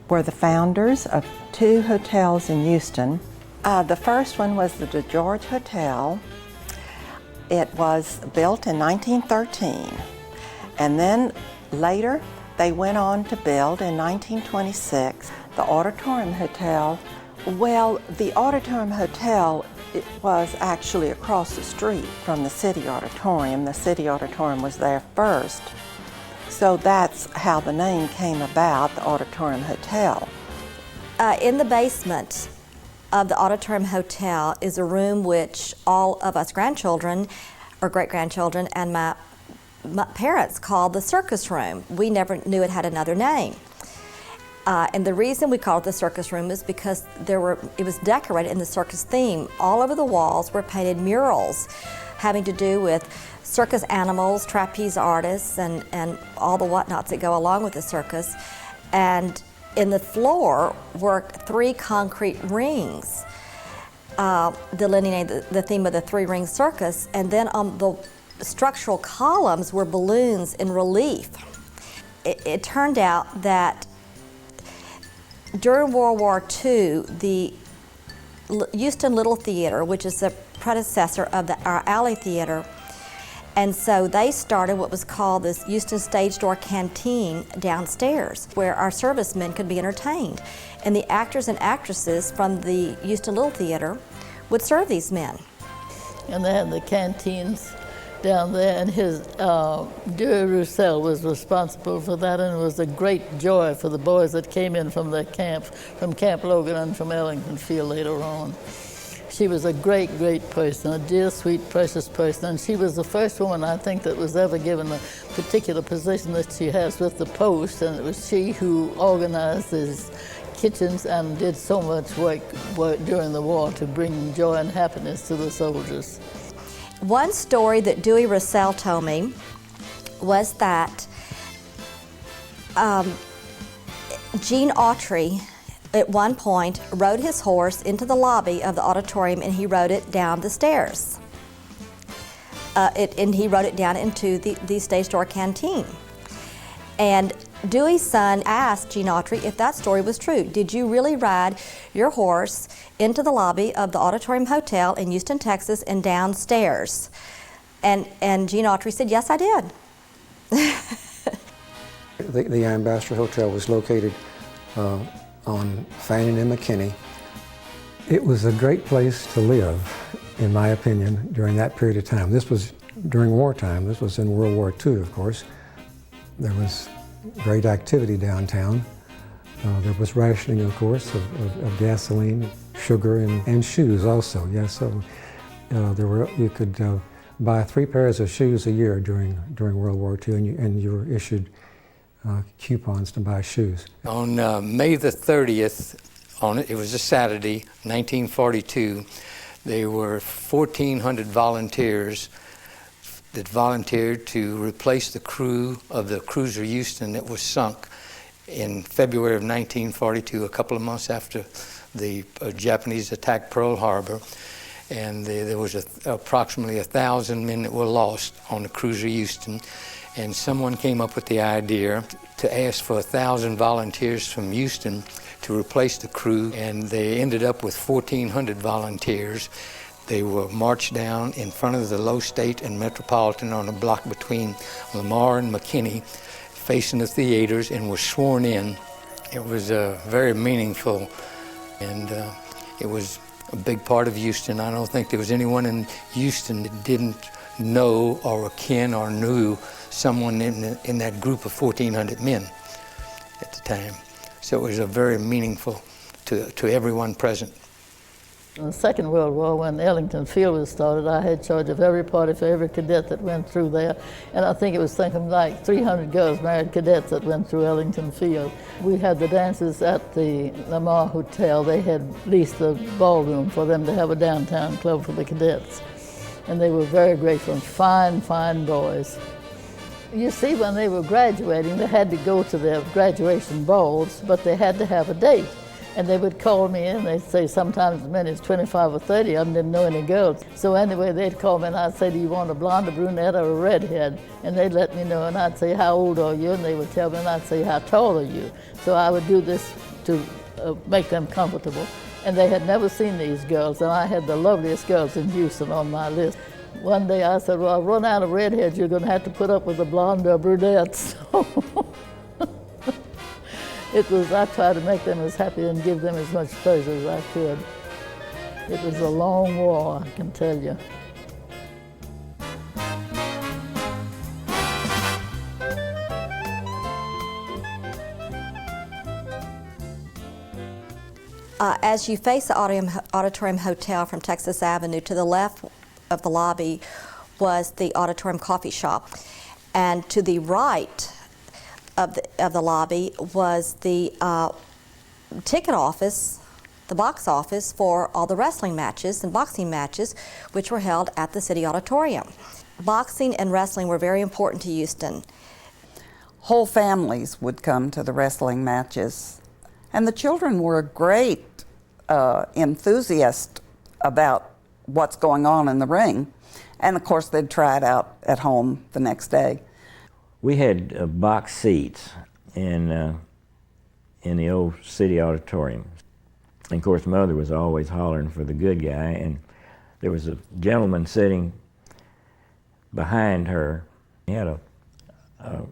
were the founders of 2 hotels in Houston. The first one was the George Hotel. It was built in 1913, and then later they went on to build in 1926 the Auditorium Hotel. Well, the Auditorium Hotel, it was actually across the street from the City Auditorium. The City Auditorium was there first, so that's how the name came about, the Auditorium Hotel. In the basement of the Auditorium Hotel is a room which all of us grandchildren or great-grandchildren and my parents called the circus room. We never knew it had another name. And the reason we called it the circus room is because it was decorated in the circus theme. All over the walls were painted murals having to do with circus animals, trapeze artists, and all the whatnots that go along with the circus. And in the floor were 3 concrete rings delineating the theme of the 3-ring circus, and then on the structural columns were balloons in relief. It turned out that during World War II, the Houston Little Theater, which is the predecessor of our Alley Theater, and so they started what was called this Houston Stage Door Canteen downstairs, where our servicemen could be entertained. And the actors and actresses from the Houston Little Theater would serve these men. And they had the canteens down there, and his Dewey Roussel was responsible for that, and it was a great joy for the boys that came in from their camp, from Camp Logan and from Ellington Field later on. She was a great, great person, a dear, sweet, precious person, and she was the first woman, I think, that was ever given a particular position that she has with the Post, and it was she who organized these kitchens and did so much work during the war to bring joy and happiness to the soldiers. One story that Dewey Roussel told me was that Gene Autry at one point rode his horse into the lobby of the auditorium, and he rode it down the stairs. And he rode it down into the Stage Door Canteen. And Dewey's son asked Gene Autry if that story was true. Did you really ride your horse into the lobby of the Auditorium Hotel in Houston, Texas, and downstairs? And Gene Autry said, yes, I did. The Ambassador Hotel was located on Fannin and McKinney. It was a great place to live, in my opinion, during that period of time. This was during wartime. This was in World War II, of course. There was great activity downtown. There was rationing, of course, of gasoline, sugar, and shoes also. Yes, so you could buy 3 pairs of shoes a year during World War II, and you were issued coupons to buy shoes. On May the 30th, it was a Saturday, 1942, there were 1,400 volunteers that volunteered to replace the crew of the cruiser Houston that was sunk in February of 1942, a couple of months after the Japanese attacked Pearl Harbor. and there was approximately 1,000 men that were lost on the cruiser Houston, and someone came up with the idea to ask for 1,000 volunteers from Houston to replace the crew, and they ended up with 1,400 volunteers. They were marched down in front of the Low State and Metropolitan on a block between Lamar and McKinney, facing the theaters, and were sworn in. It was very meaningful, and it was a big part of Houston. I don't think there was anyone in Houston that didn't know or kin or knew someone in that group of 1,400 men at the time. So it was a very meaningful to everyone present. In the Second World War, when Ellington Field was started, I had charge of every party for every cadet that went through there. And I think it was something like 300 girls married cadets that went through Ellington Field. We had the dances at the Shamrock Hotel. They had leased the ballroom for them to have a downtown club for the cadets. And they were very grateful, fine, fine boys. You see, when they were graduating, they had to go to their graduation balls, but they had to have a date. And they would call me in, they'd say sometimes as many as 25 or 30 of them didn't know any girls. So anyway, they'd call me and I'd say, do you want a blonde, a brunette, or a redhead? And they'd let me know, and I'd say, how old are you? And they would tell me, and I'd say, how tall are you? So I would do this to make them comfortable. And they had never seen these girls, and I had the loveliest girls in Houston on my list. One day I said, well, I've run out of redheads, you're gonna have to put up with a blonde or a brunette. So I tried to make them as happy and give them as much pleasure as I could. It was a long war, I can tell you. As you face the Auditorium Hotel from Texas Avenue, to the left of the lobby was the Auditorium Coffee Shop, and to the right of the lobby was the ticket office, the box office for all the wrestling matches and boxing matches, which were held at the City Auditorium. Boxing and wrestling were very important to Houston. Whole families would come to the wrestling matches, and the children were great enthusiasts about what's going on in the ring, and of course they'd try it out at home the next day. We had box seats in the old City Auditorium. And of course, Mother was always hollering for the good guy, and there was a gentleman sitting behind her. He had a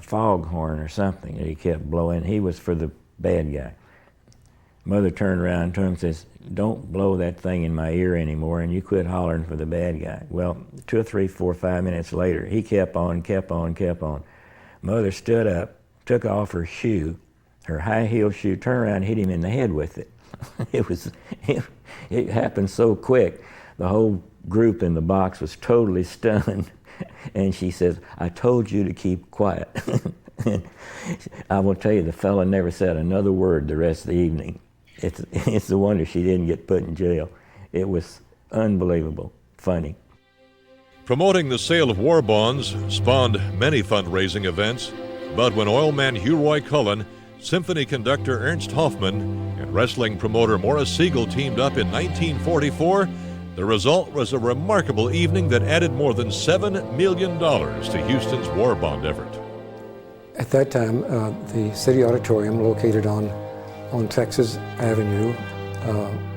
foghorn or something that he kept blowing. He was for the bad guy. Mother turned around to him and says, don't blow that thing in my ear anymore, and you quit hollering for the bad guy. Well, 2 or 3, 4, 5 minutes later, he kept on. Mother stood up, took off her shoe, her high-heeled shoe, turned around and hit him in the head with it. It happened so quick. The whole group in the box was totally stunned. And she says, I told you to keep quiet. I will tell you, the fella never said another word the rest of the evening. It's a wonder she didn't get put in jail. It was unbelievable, funny. Promoting the sale of war bonds spawned many fundraising events, but when oilman Hugh Roy Cullen, symphony conductor Ernst Hoffman, and wrestling promoter Morris Siegel teamed up in 1944, the result was a remarkable evening that added more than $7 million to Houston's war bond effort. At that time, the City Auditorium, located on Texas Avenue,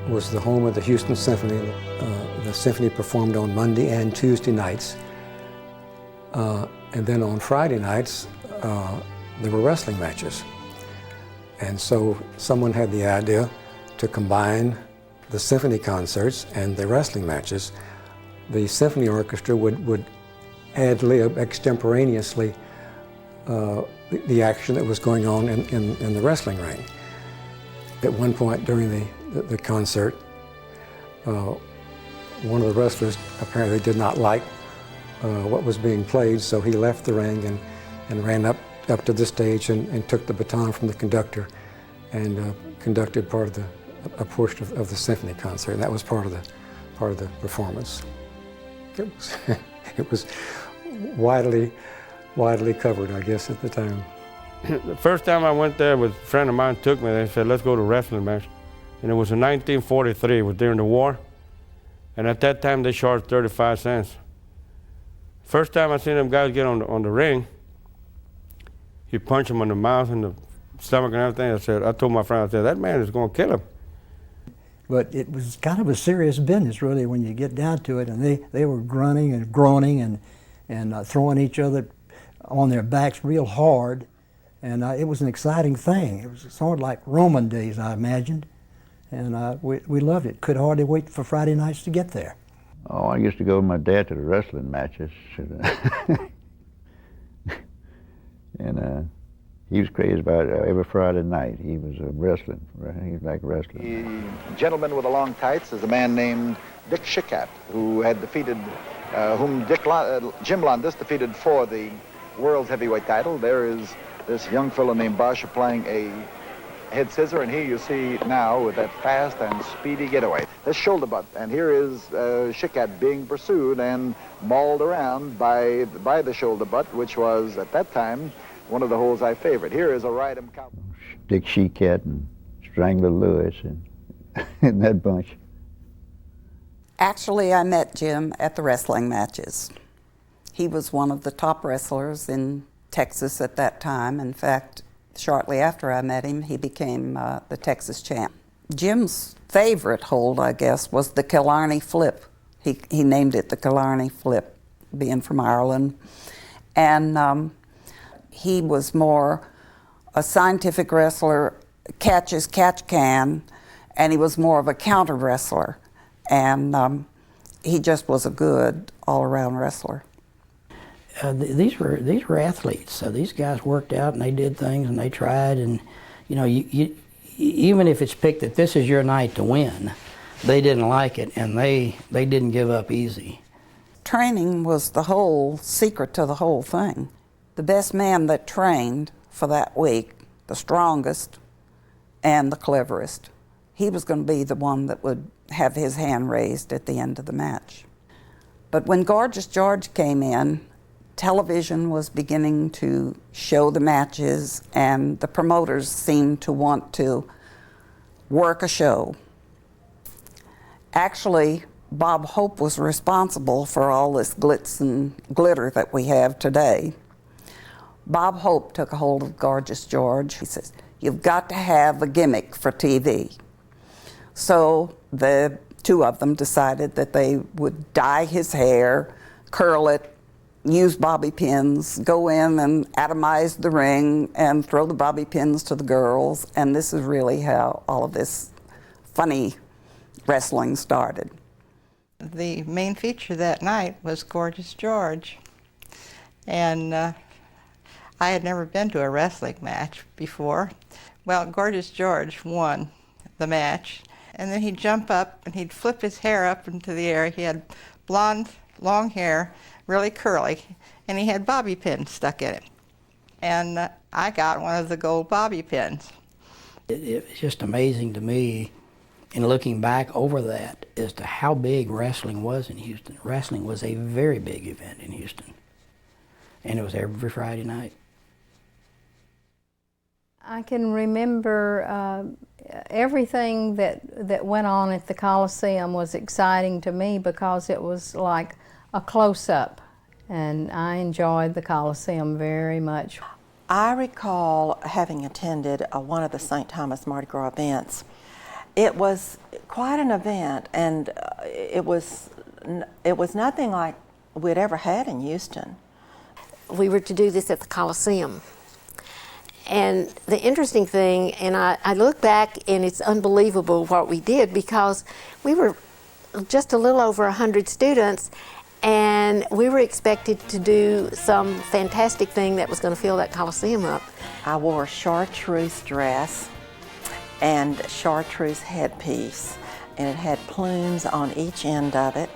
was the home of the Houston Symphony. The symphony performed on Monday and Tuesday nights. And then on Friday nights, there were wrestling matches. And so someone had the idea to combine the symphony concerts and the wrestling matches. The symphony orchestra would ad-lib extemporaneously the action that was going on in the wrestling ring. At one point during the concert, one of the wrestlers apparently did not like what was being played, so he left the ring and ran up to the stage and took the baton from the conductor and conducted a portion of the symphony concert, and that was part of the performance. It was widely covered, I guess, at the time. The first time I went there, a friend of mine took me there and said, let's go to a wrestling match. And it was in 1943, it was during the war. And at that time, they charged 35 cents. First time I seen them guys get on the ring, he punched him in the mouth and the stomach and everything. I told my friend, I said, that man is going to kill him. But it was kind of a serious business, really, when you get down to it. And they were grunting and groaning and throwing each other on their backs real hard. And it was an exciting thing. It was sort of like Roman days, I imagined. And we loved it. Could hardly wait for Friday nights to get there. Oh, I used to go with my dad to the wrestling matches. And he was crazy about it. Every Friday night he was wrestling. He liked wrestling. The gentleman with the long tights is a man named Dick Schickat, who had defeated, Jim Lundis defeated for the world's heavyweight title. There is this young fellow named Barsha playing a head scissor, and here you see now with that fast and speedy getaway. This shoulder butt, and here is Schickat being pursued and mauled around by the shoulder butt, which was at that time one of the holes I favored. Here is a ride-em cow. Dick Schickat and Strangler Lewis and that bunch. Actually, I met Jim at the wrestling matches. He was one of the top wrestlers in Texas at that time. In fact, shortly after I met him, he became the Texas champ. Jim's favorite hold, I guess, was the Killarney Flip. He named it the Killarney Flip, being from Ireland. And he was more a scientific wrestler, catch as catch can, and he was more of a counter wrestler. And he just was a good all-around wrestler. These were athletes. So these guys worked out and they did things and they tried. And you know, even if it's picked that this is your night to win, they didn't like it and they didn't give up easy. Training was the whole secret to the whole thing. The best man that trained for that week, the strongest and the cleverest, he was going to be the one that would have his hand raised at the end of the match. But when Gorgeous George came in, television was beginning to show the matches, and the promoters seemed to want to work a show. Actually, Bob Hope was responsible for all this glitz and glitter that we have today. Bob Hope took a hold of Gorgeous George. He says, "You've got to have a gimmick for TV." So the two of them decided that they would dye his hair, curl it, use bobby pins, go in and atomize the ring and throw the bobby pins to the girls. And this is really how all of this funny wrestling started. The main feature that night was Gorgeous George. And I had never been to a wrestling match before. Well, Gorgeous George won the match. And then he'd jump up and he'd flip his hair up into the air. He had blonde, long hair, really curly, and he had bobby pins stuck in it. And I got one of the gold bobby pins. It was just amazing to me, in looking back over that, as to how big wrestling was in Houston. Wrestling was a very big event in Houston, and it was every Friday night. I can remember everything that went on at the Coliseum was exciting to me because it was like a close-up, and I enjoyed the Coliseum very much. I recall having attended one of the St. Thomas Mardi Gras events. It was quite an event, and it was nothing like we'd ever had in Houston. We were to do this at the Coliseum. And the interesting thing, and I look back and it's unbelievable what we did, because we were just a little over 100 students, and we were expected to do some fantastic thing that was going to fill that Coliseum up. I wore a chartreuse dress and chartreuse headpiece, and it had plumes on each end of it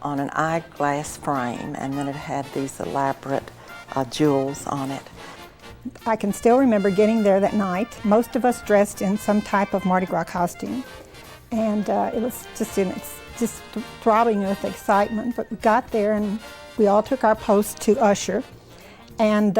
on an eyeglass frame, and then it had these elaborate jewels on it. I can still remember getting there that night, most of us dressed in some type of Mardi Gras costume. And it was just throbbing with excitement. But we got there and we all took our posts to usher. And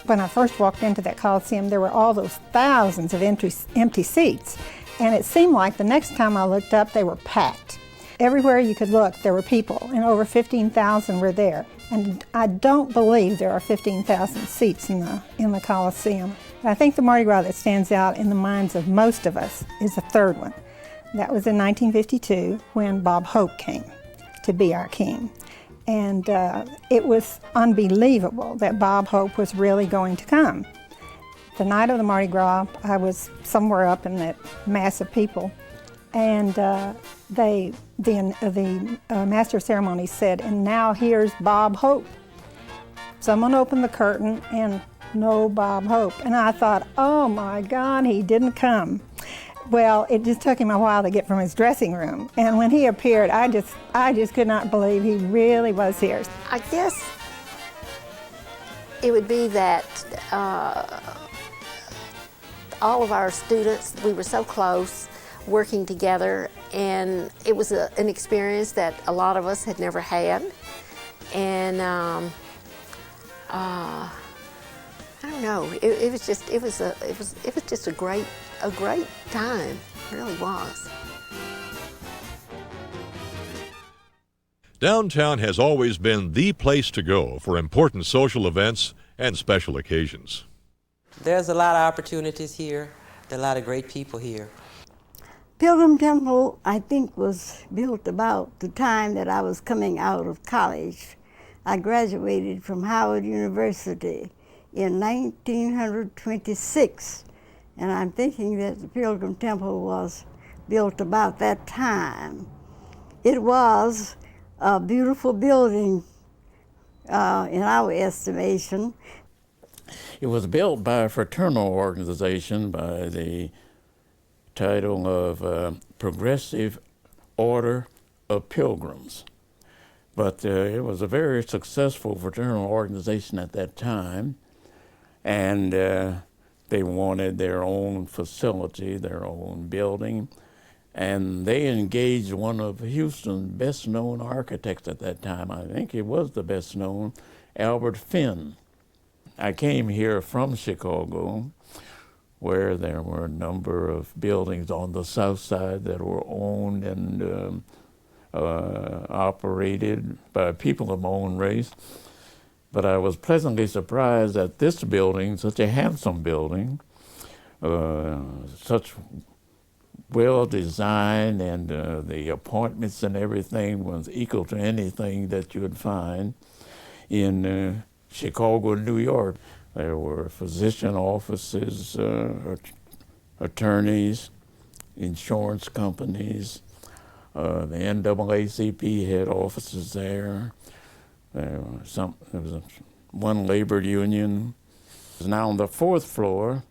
when I first walked into that Coliseum, there were all those thousands of empty seats. And it seemed like the next time I looked up, they were packed. everywhere you could look, there were people, and over 15,000 were there. And I don't believe there are 15,000 seats in the Coliseum. I think the Mardi Gras that stands out in the minds of most of us is the third one. That was in 1952 when Bob Hope came to be our king. And it was unbelievable that Bob Hope was really going to come. The night of the Mardi Gras, I was somewhere up in that mass of people, and the master of ceremonies said, "And now here's Bob Hope." Someone opened the curtain, and no Bob Hope. And I thought, oh my God, he didn't come. Well, it just took him a while to get from his dressing room. And when he appeared, I just could not believe he really was here. I guess it would be that all of our students, we were so close, working together, and it was an experience that a lot of us had never had. And I don't know. It was just a great time. It really was. Downtown has always been the place to go for important social events and special occasions. There's a lot of opportunities here. There are a lot of great people here. Pilgrim Temple, I think, was built about the time that I was coming out of college. I graduated from Howard University in 1926, and I'm thinking that the Pilgrim Temple was built about that time. It was a beautiful building in our estimation. It was built by a fraternal organization by the title of Progressive Order of Pilgrims. But it was a very successful fraternal organization at that time, and they wanted their own facility, their own building, and they engaged one of Houston's best-known architects at that time. I think he was the best-known, Albert Finn. I came here from Chicago, where there were a number of buildings on the south side that were owned and operated by people of my own race. But I was pleasantly surprised that this building, such a handsome building, such well designed, and the appointments and everything was equal to anything that you would find in Chicago, New York. There were physician offices, attorneys, insurance companies. The NAACP had offices there. There was one labor union. Now on the fourth floor,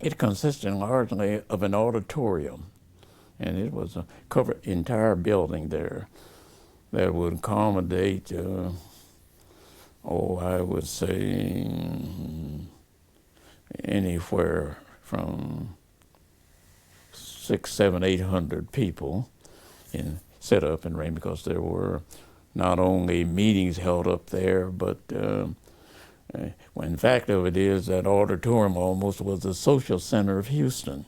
it consisted largely of an auditorium, and it was a covered entire building there that would accommodate, I would say anywhere from 600, 700, 800 people set up in Rain, because there were not only meetings held up there, but in fact of it is that auditorium almost was the social center of Houston.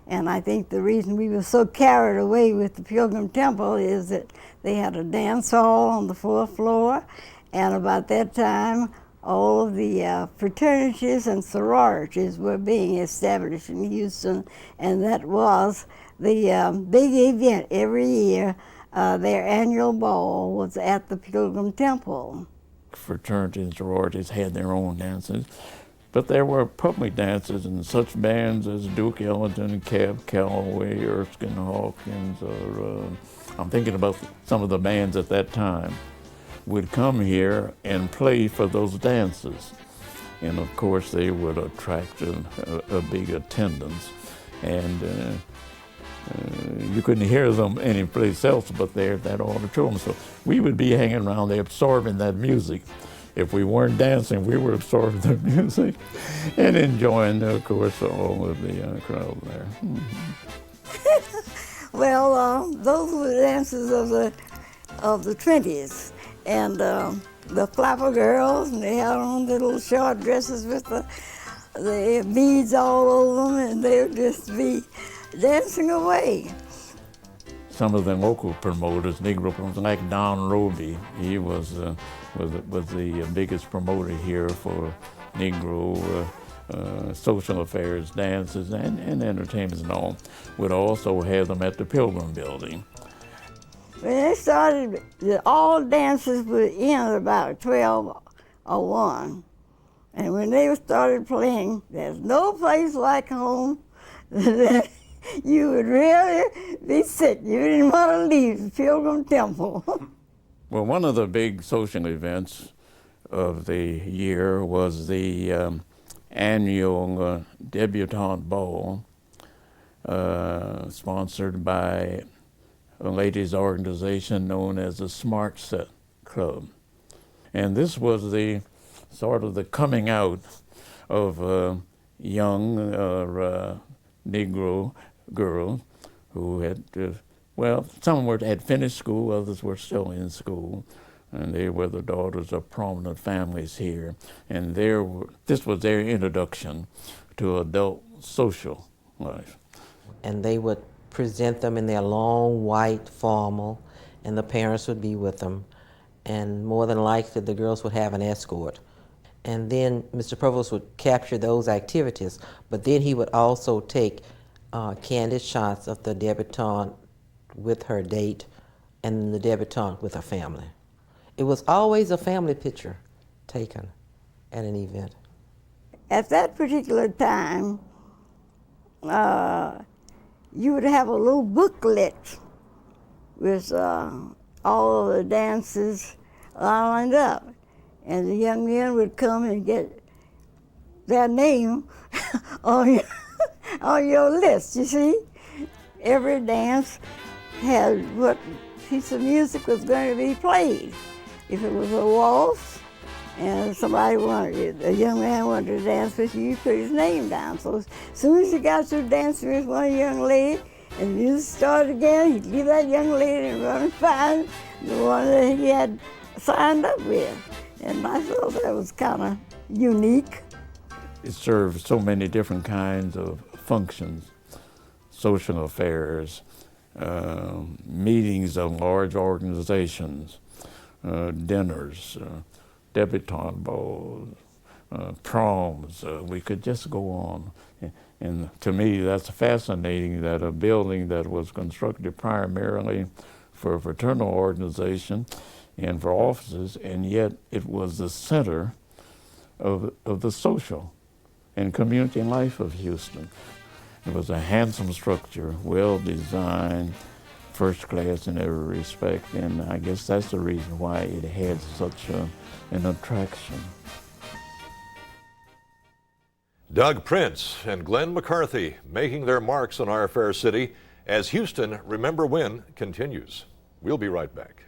And I think the reason we were so carried away with the Pilgrim Temple is that they had a dance hall on the fourth floor, and about that time all of the fraternities and sororities were being established in Houston, and that was the big event every year. Their annual ball was at the Pilgrim Temple. Fraternities and sororities had their own dances, but there were public dances, and such bands as Duke Ellington, Cab Calloway, Erskine Hawkins, or I'm thinking about some of the bands at that time, would come here and play for those dances. And of course they would attract a big attendance, and you couldn't hear them anyplace else but there at that auditorium. So we would be hanging around there absorbing that music. If we weren't dancing, we were absorbing the music and enjoying, of course, all of the crowd there. Mm-hmm. Well, those were the dances of the 20s. And the flapper girls, and they had on the little short dresses with the beads all over them, and they would just be dancing away. some of the local promoters, Negro promoters, like Don Roby. He was the biggest promoter here for Negro social affairs, dances, and entertainments and all. Would also have them at the Pilgrim Building. When they started, all dances would end about 12 or 1. And when they started playing, there's no place like home. You would really be sick. You didn't want to leave the Pilgrim Temple. Well, one of the big social events of the year was the annual debutante ball, sponsored by a ladies' organization known as the Smart Set Club. And this was the sort of the coming out of young Negro girls who had, well, some had finished school, others were still in school, and they were the daughters of prominent families here. And this was their introduction to adult social life. And they would present them in their long white formal, and the parents would be with them. And more than likely, the girls would have an escort. And then Mr. Provost would capture those activities, but then he would also take candid shots of the debutante with her date and the debutante with her family. It was always a family picture taken at an event. At that particular time, you would have a little booklet with all of the dances lined up. And the young men would come and get their name on your list, you see. Every dance had what piece of music was going to be played. If it was a waltz and somebody wanted, a young man wanted to dance with you, you put his name down. So as soon as you got through dancing with one young lady and the music started again, he'd leave that young lady and run and find the one that he had signed up with. And I thought that was kind of unique. It served so many different kinds of functions, social affairs, meetings of large organizations, dinners, debutante balls, proms. We could just go on. And to me, that's fascinating that a building that was constructed primarily for a fraternal organization and for offices, and yet it was the center of the social and community life of Houston. It was a handsome structure, well designed, first class in every respect, and I guess that's the reason why it had such an attraction. Doug Prince and Glenn McCarthy making their marks on our fair city as Houston Remember When continues. We'll be right back.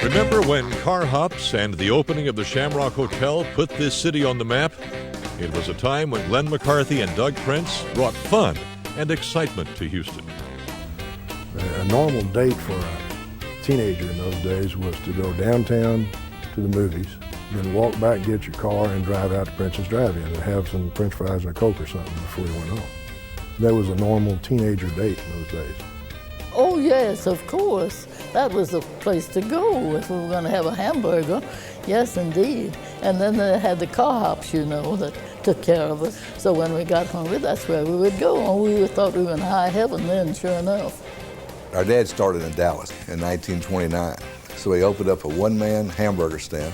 Remember when car hops and the opening of the Shamrock Hotel put this city on the map? It was a time when Glenn McCarthy and Doug Prince brought fun and excitement to Houston. A normal date for a teenager in those days was to go downtown to the movies, then walk back, get your car, and drive out to Prince's Drive-In and have some French fries and a Coke or something before you went home. That was a normal teenager date in those days. Oh yes, of course. That was the place to go if we were going to have a hamburger. Yes, indeed. And then they had the car hops, you know, that took care of us. So when we got hungry, that's where we would go. And we thought we were in high heaven then, sure enough. Our dad started in Dallas in 1929. So he opened up a one-man hamburger stand.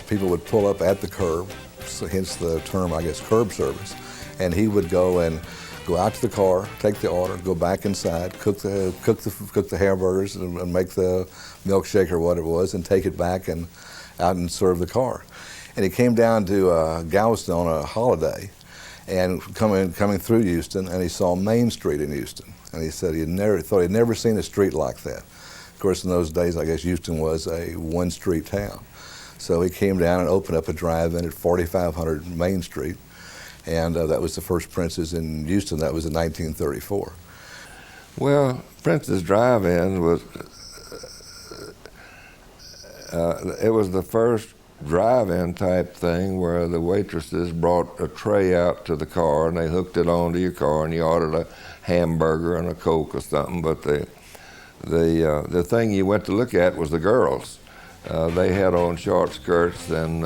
People would pull up at the curb, so hence the term, I guess, curb service. And he would go out to the car, take the order, go back inside, cook the hamburgers and make the milkshake or what it was, and take it back and out and serve the car. And he came down to Galveston on a holiday, and coming through Houston, and he saw Main Street in Houston, and he said thought he'd never seen a street like that. Of course, in those days, I guess Houston was a one-street town. So he came down and opened up a drive-in at 4500 Main Street, and that was the first Prince's in Houston. That was in 1934. Well, Prince's Drive-In was, it was the first drive-in type thing where the waitresses brought a tray out to the car and they hooked it onto your car and you ordered a hamburger and a Coke or something, but the thing you went to look at was the girls. They had on short skirts and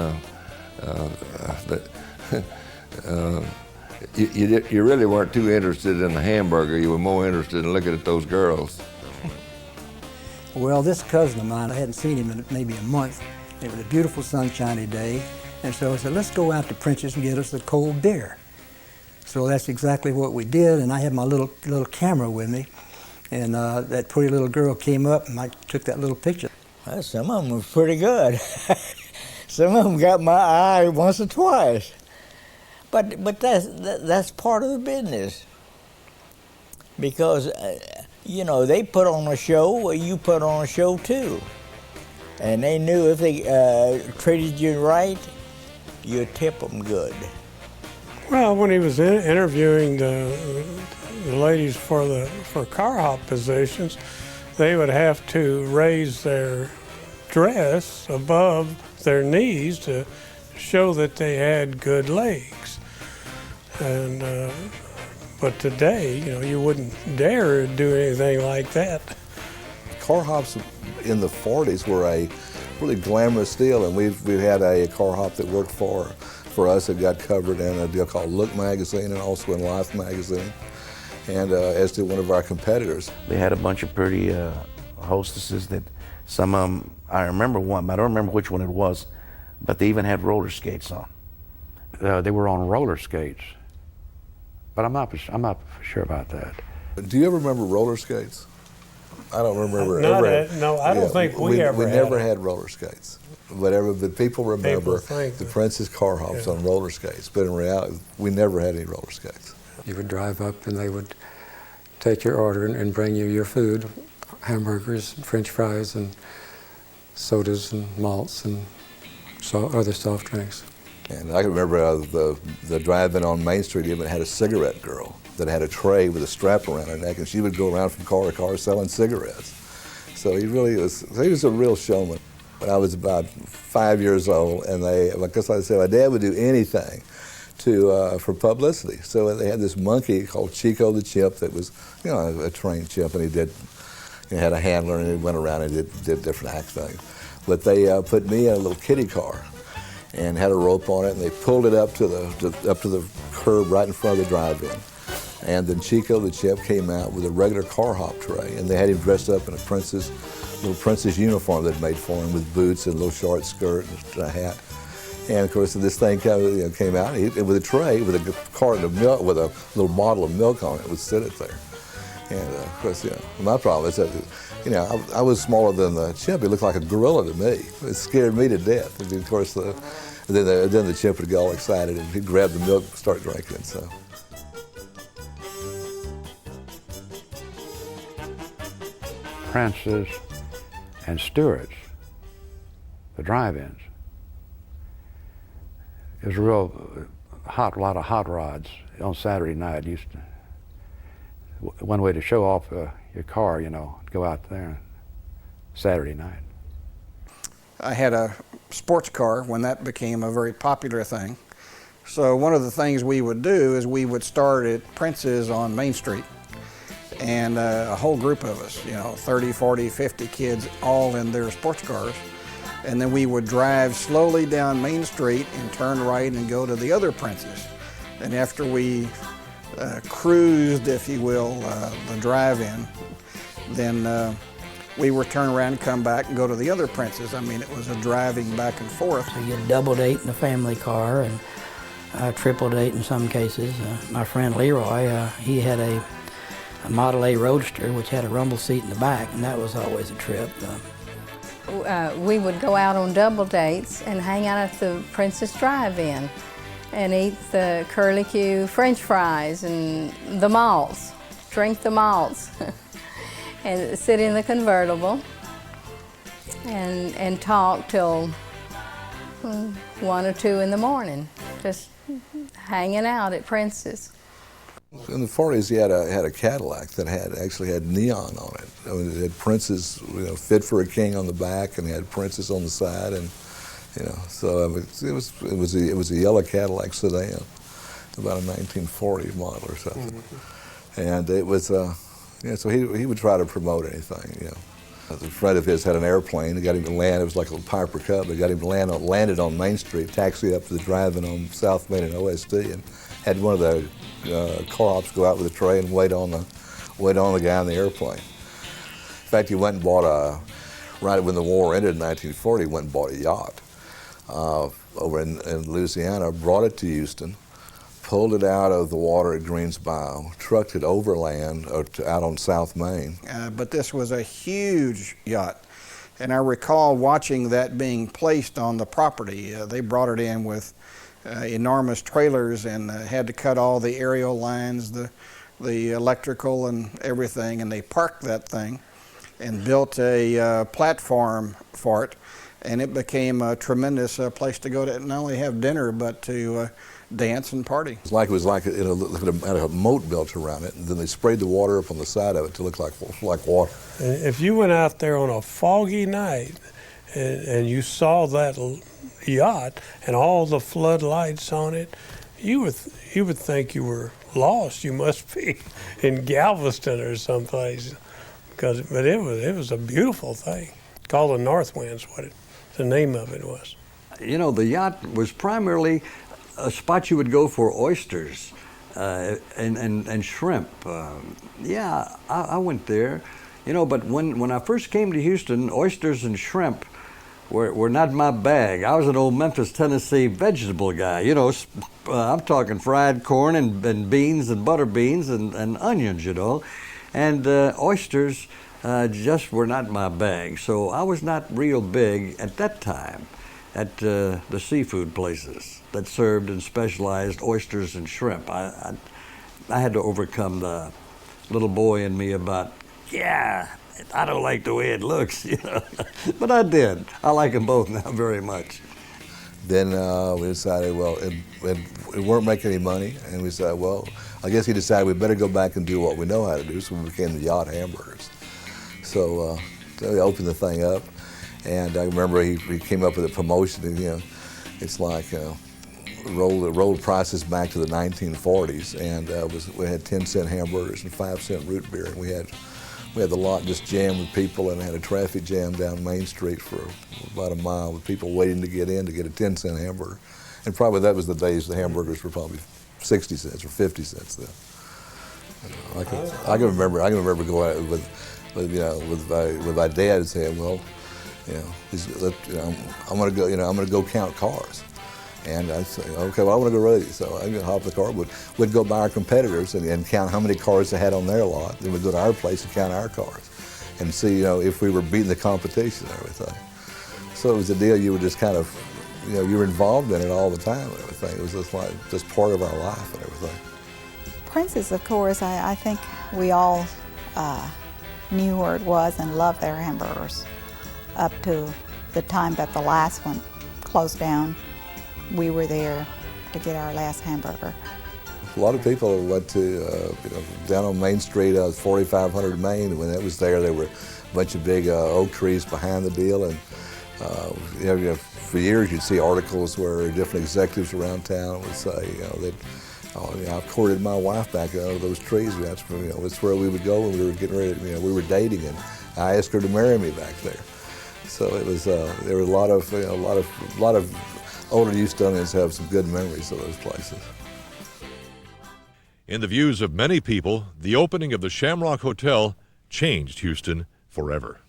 you really weren't too interested in the hamburger. You were more interested in looking at those girls. Well, this cousin of mine, I hadn't seen him in maybe a month. It was a beautiful sunshiny day, and so I said, let's go out to Prince's and get us a cold beer. So that's exactly what we did, and I had my little camera with me, and that pretty little girl came up, and I took that little picture. Well, some of them was pretty good. Some of them got my eye once or twice. But that's part of the business. Because, you know, they put on a show, you put on a show too. And they knew if they treated you right, you'd tip them good. Well, when he was interviewing the ladies for car hop positions, they would have to raise their dress above their knees to show that they had good legs. And but today, you know, you wouldn't dare do anything like that. Car hops in the 40s were a really glamorous deal, and we had a car hop that worked for us that got covered in a deal called Look magazine and also in Life magazine, and as did one of our competitors. They had a bunch of pretty hostesses that some of them, I remember one, but I don't remember which one it was, but they even had roller skates on. They were on roller skates, but I'm not sure about that. Do you ever remember roller skates? I don't remember No, I don't think we ever We had never them. had roller skates. But people remember the Prince's car hops on roller skates, but in reality, we never had any roller skates. You would drive up and they would take your order and bring you your food, hamburgers, French fries, and sodas and malts and other soft drinks. And I can remember the drive-in on Main Street even had a cigarette girl that had a tray with a strap around her neck, and she would go around from car to car selling cigarettes. So he was a real showman. When I was about 5 years old, and like I said, my dad would do anything for publicity. So they had this monkey called Chico the Chimp that was, you know, a trained chimp, and he had a handler, and he went around and did different act things. But they put me in a little kiddie car and had a rope on it, and they pulled it up to the curb right in front of the drive-in. And then Chico the Chimp came out with a regular car hop tray, and they had him dressed up in a little Prince's uniform they'd made for him with boots and a little short skirt and a hat. And of course, this thing came out with a tray with a carton of milk with a little bottle of milk on it. Would sit it there. And of course, you know, my problem is that, you know, I was smaller than the chimp. He looked like a gorilla to me. It scared me to death. And of course, then the chimp would get all excited and he'd grab the milk and start drinking. So. Prince's and Stewart's, the drive-ins. There's a real lot of hot rods on Saturday night. One way to show off your car, you know, go out there Saturday night. I had a sports car when that became a very popular thing. So one of the things we would do is we would start at Prince's on Main Street, and a whole group of us, you know, 30, 40, 50 kids, all in their sports cars. And then we would drive slowly down Main Street and turn right and go to the other Prince's. And after we cruised, if you will, the drive-in, then we would turn around and come back and go to the other Prince's. I mean, it was a driving back and forth. So you'd double date in a family car and triple date in some cases. My friend Leroy, he had a Model A Roadster, which had a rumble seat in the back, and that was always a trip. We would go out on double dates and hang out at the Princess Drive-In and eat the curlicue French fries and the malts, drink the malts, and sit in the convertible and talk till 1 or 2 in the morning, just hanging out at Prince's. In the 40s, he had a Cadillac that actually had neon on it. I mean, it had Prince's, fit for a king on the back, and it had Prince's on the side, and so I mean, it was a yellow Cadillac sedan, about a 1940 model or something, and it was so he would try to promote anything. A friend of his had an airplane. He got him to land. It was like a Piper Cub. They got him to landed on Main Street, taxied up to the drive-in on South Main and OSD, and had one of the car ops go out with a tray and wait on the guy in the airplane. In fact, he went and bought right when the war ended in 1940, he went and bought a yacht over in Louisiana, brought it to Houston, pulled it out of the water at Greensboro, trucked it overland out on South Main. But this was a huge yacht. And I recall watching that being placed on the property. They brought it in with enormous trailers and had to cut all the aerial lines, the electrical and everything, and they parked that thing and built a platform for it, and it became a tremendous place to go to not only have dinner but to dance and party. It was like it had a moat built around it, and then they sprayed the water up on the side of it to look like water. And if you went out there on a foggy night and you saw that yacht and all the floodlights on it, you would think you were lost. You must be in Galveston or someplace, but it was a beautiful thing. Called the North Wind's what the name of it was. The yacht was primarily a spot you would go for oysters and shrimp. I went there, but when I first came to Houston, oysters and shrimp were not my bag. I was an old Memphis, Tennessee vegetable guy. I'm talking fried corn and beans and butter beans and onions, and oysters just were not my bag. So I was not real big at that time at the seafood places that served and specialized oysters and shrimp. I had to overcome the little boy in me about, I don't like the way it looks, but I did. I like them both now very much. Then we decided, it weren't making any money, and we said, I guess he decided we better go back and do what we know how to do, so we became the Yacht Hamburgers. So we opened the thing up, and I remember he came up with a promotion, and it's like rolled prices back to the 1940s, and we had 10-cent hamburgers and 5-cent root beer, and we had the lot just jammed with people, and had a traffic jam down Main Street for about a mile with people waiting to get in to get a 10-cent hamburger. And probably that was the days the hamburgers were probably 60 cents or 50 cents then. I can remember going out with my dad and saying, I'm gonna go count cars. And I say, okay, I want to go rodeo. So I'm gonna hop in the car. We'd go by our competitors and count how many cars they had on their lot. Then we'd go to our place and count our cars, and see, if we were beating the competition and everything. So it was a deal you were just kind of, you were involved in it all the time and everything. It was just part of our life and everything. Prince's, of course, I think we all knew where it was and loved their hamburgers up to the time that the last one closed down. We were there to get our last hamburger. A lot of people went to, down on Main Street, 4500 Main. When it was there were a bunch of big oak trees behind the deal. And for years you'd see articles where different executives around town would say, I courted my wife back under those trees. That's where we would go when we were getting ready. We were dating, and I asked her to marry me back there. So it was. There were a lot of older Houstonians have some good memories of those places. In the views of many people, the opening of the Shamrock Hotel changed Houston forever.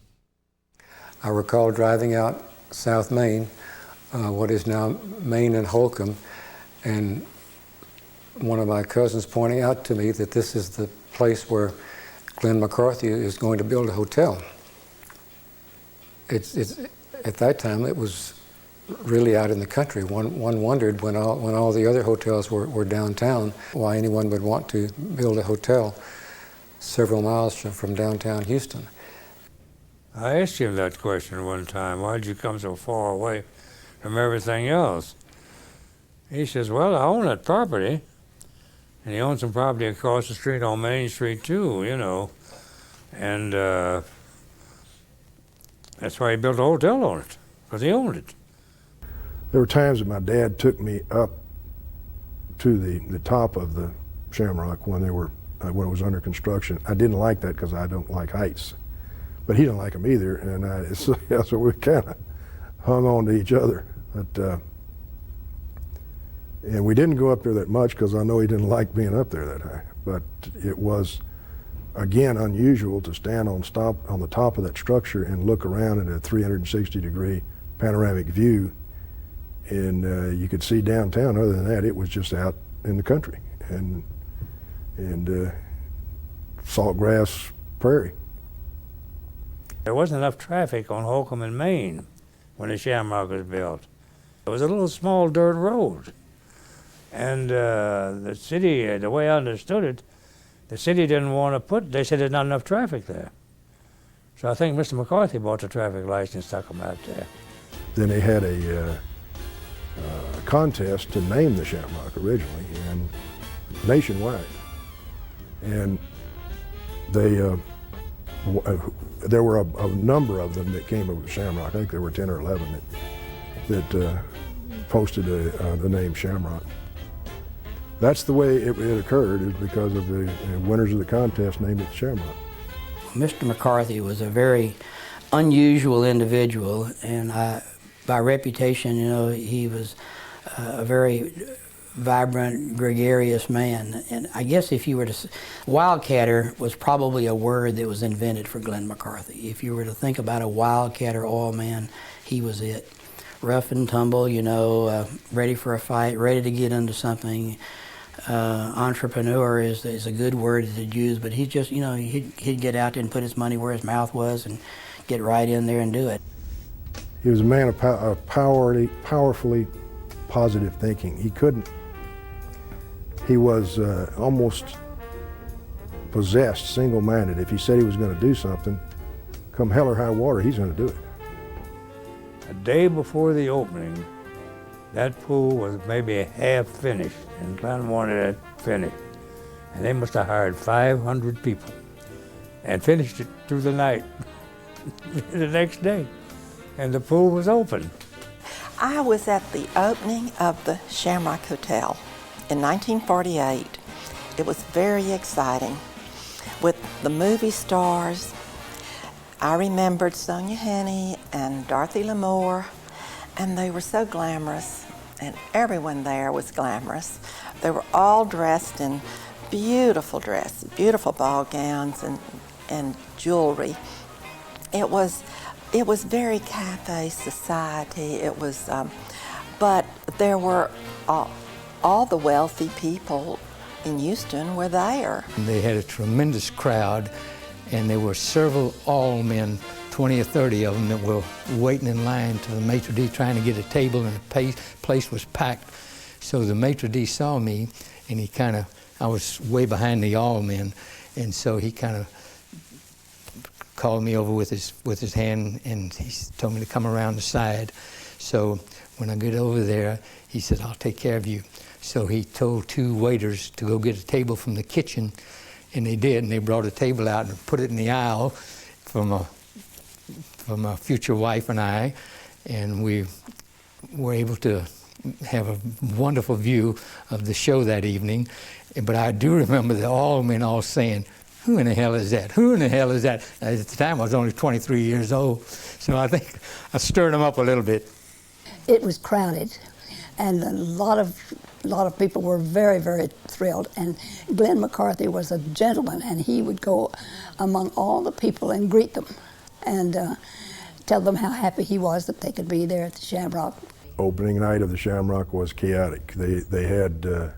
I recall driving out South Main, what is now Main and Holcomb, and one of my cousins pointing out to me that this is the place where Glenn McCarthy is going to build a hotel. It's at that time it was really out in the country. One wondered when all the other hotels were downtown why anyone would want to build a hotel several miles from downtown Houston. I asked him that question one time, why'd you come so far away from everything else? He says, well, I own that property. And he owns some property across the street on Main Street too, you know. And that's why he built a hotel on it, because he owned it. There were times that my dad took me up to the top of the Shamrock when it was under construction. I didn't like that because I don't like heights, but he didn't like them either, and so we kind of hung on to each other. But and we didn't go up there that much because I know he didn't like being up there that high. But it was, again, unusual to stand on the top of that structure and look around at a 360-degree panoramic view. And you could see downtown. Other than that, it was just out in the country and saltgrass prairie. There wasn't enough traffic on Holcomb and Main when the Shamrock was built. It was a little small dirt road. And the city, the way I understood it, the city didn't want to they said there's not enough traffic there. So I think Mr. McCarthy bought the traffic lights and stuck them out there. Then they had a contest to name the Shamrock originally, and nationwide. And there were a number of them that came up with Shamrock. I think there were 10 or 11 that posted the name Shamrock. That's the way it occurred, is because of the winners of the contest named it Shamrock. Mr. McCarthy was a very unusual individual, and by reputation, you know, he was a very vibrant, gregarious man. And I guess if you were to, wildcatter was probably a word that was invented for Glenn McCarthy. If you were to think about a wildcatter oil man, he was it. Rough and tumble, you know, ready for a fight, ready to get into something. Entrepreneur is a good word to use, but he just, you know, he'd get out there and put his money where his mouth was and get right in there and do it. He was a man of powerfully positive thinking. He was almost possessed, single-minded. If he said he was going to do something, come hell or high water, he's going to do it. A day before the opening, that pool was maybe half finished, and Glenn wanted it finished. And they must have hired 500 people and finished it through the night the next day. And the pool was open. I was at the opening of the Shamrock Hotel in 1948. It was very exciting with the movie stars. I remembered Sonia Henney and Dorothy Lamour, and they were so glamorous, and everyone there was glamorous. They were all dressed in beautiful dresses, beautiful ball gowns and jewelry. It was very cafe society. It was, but there were all the wealthy people in Houston were there. They had a tremendous crowd, and there were several all men, 20 or 30 of them, that were waiting in line to the maitre d' trying to get a table, and the place was packed. So the maitre d' saw me, and I was way behind the all men, and so he kind of called me over with his hand, and he told me to come around the side. So when I get over there, he said, "I'll take care of you." So he told two waiters to go get a table from the kitchen, and they did, and they brought a table out and put it in the aisle for my future wife and I, and we were able to have a wonderful view of the show that evening. But I do remember the all men all saying, "Who in the hell is that? Who in the hell is that?" At the time, I was only 23 years old, so I think I stirred them up a little bit. It was crowded, and a lot of people were very, very thrilled. And Glenn McCarthy was a gentleman, and he would go among all the people and greet them. And tell them how happy he was that they could be there at the Shamrock. Opening night of the Shamrock was chaotic. They had, the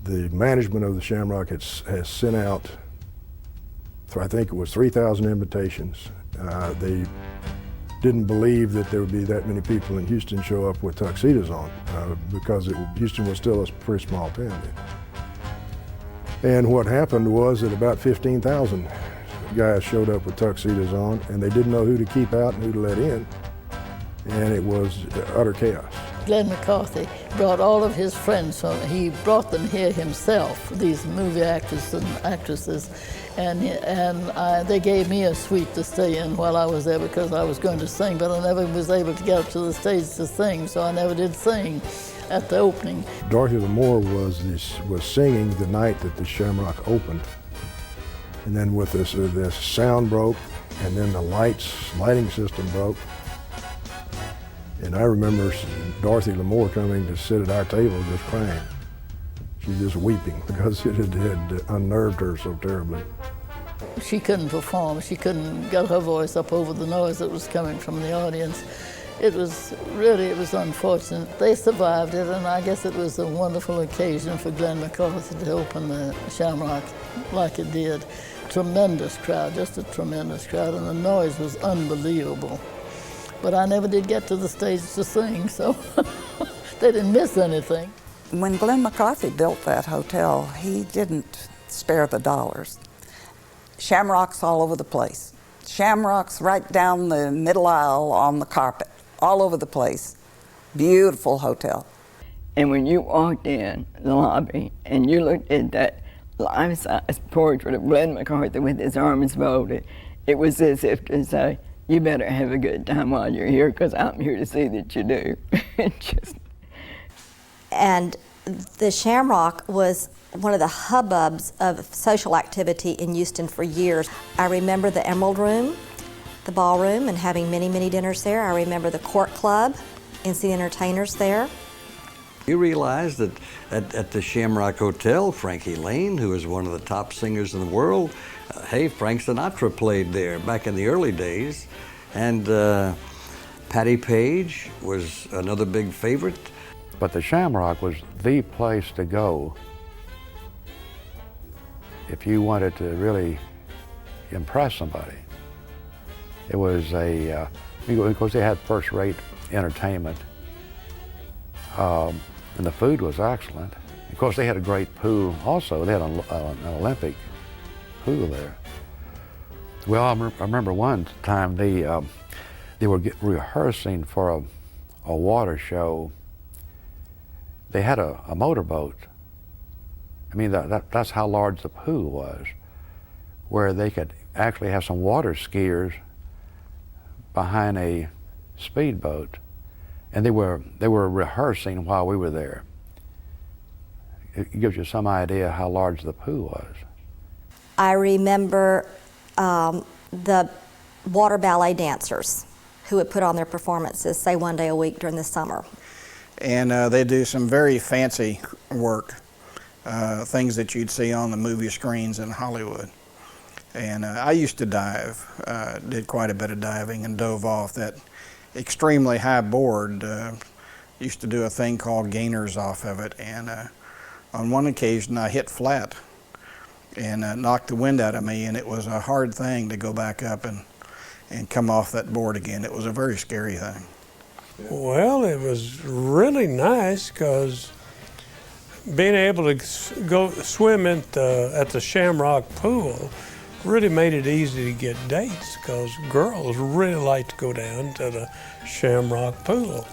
management of the Shamrock has sent out, I think it was 3,000 invitations. They didn't believe that there would be that many people in Houston show up with tuxedos on because Houston was still a pretty small town then. And what happened was that about 15,000 guys showed up with tuxedos on, and they didn't know who to keep out and who to let in, and it was utter chaos. Glenn McCarthy brought all of his friends from, he brought them here himself, these movie actors and actresses, and they gave me a suite to stay in while I was there because I was going to sing, but I never was able to get up to the stage to sing, so I never did sing at the opening. Dorothy Lamour was singing the night that the Shamrock opened, and then with this sound broke, and then the lighting system broke. And I remember Dorothy Lamour coming to sit at our table just crying. She was just weeping because it had unnerved her so terribly. She couldn't perform. She couldn't get her voice up over the noise that was coming from the audience. It was unfortunate. They survived it, and I guess it was a wonderful occasion for Glenn McCarthy to open the Shamrock like it did. Tremendous crowd, just a tremendous crowd, and the noise was unbelievable. But I never did get to the stage to sing, so they didn't miss anything. When Glenn McCarthy built that hotel, he didn't spare the dollars. Shamrocks all over the place. Shamrocks right down the middle aisle on the carpet, all over the place. Beautiful hotel. And when you walked in the lobby and you looked at that life-size portrait of Glenn McCarthy with his arms folded, it was as if to say, you better have a good time while you're here because I'm here to see that you do. And the Shamrock was one of the hubbubs of social activity in Houston for years. I remember the Emerald Room, the ballroom, and having many, many dinners there. I remember the Court Club and seeing entertainers there. You realize that at the Shamrock Hotel, Frankie Lane, who was one of the top singers in the world, hey, Frank Sinatra played there back in the early days. And Patti Page was another big favorite. But the Shamrock was the place to go if you wanted to really impress somebody. It was because they had first-rate entertainment, and the food was excellent. Of course, they had a great pool also. They had an Olympic pool there. Well, I remember one time they were rehearsing for a water show. They had a motorboat. I mean, that's how large the pool was, where they could actually have some water skiers behind a speedboat, and they were rehearsing while we were there. It gives you some idea how large the pool was. I remember the water ballet dancers who would put on their performances, say one day a week during the summer. And they do some very fancy work, things that you'd see on the movie screens in Hollywood. And I used to dive, did quite a bit of diving and dove off that extremely high board. Used to do a thing called gainers off of it, and on one occasion I hit flat and knocked the wind out of me, and it was a hard thing to go back up and come off that board again. It was a very scary thing. Well, it was really nice because being able to go swim at the Shamrock pool really made it easy to get dates because girls really like to go down to the Shamrock pool.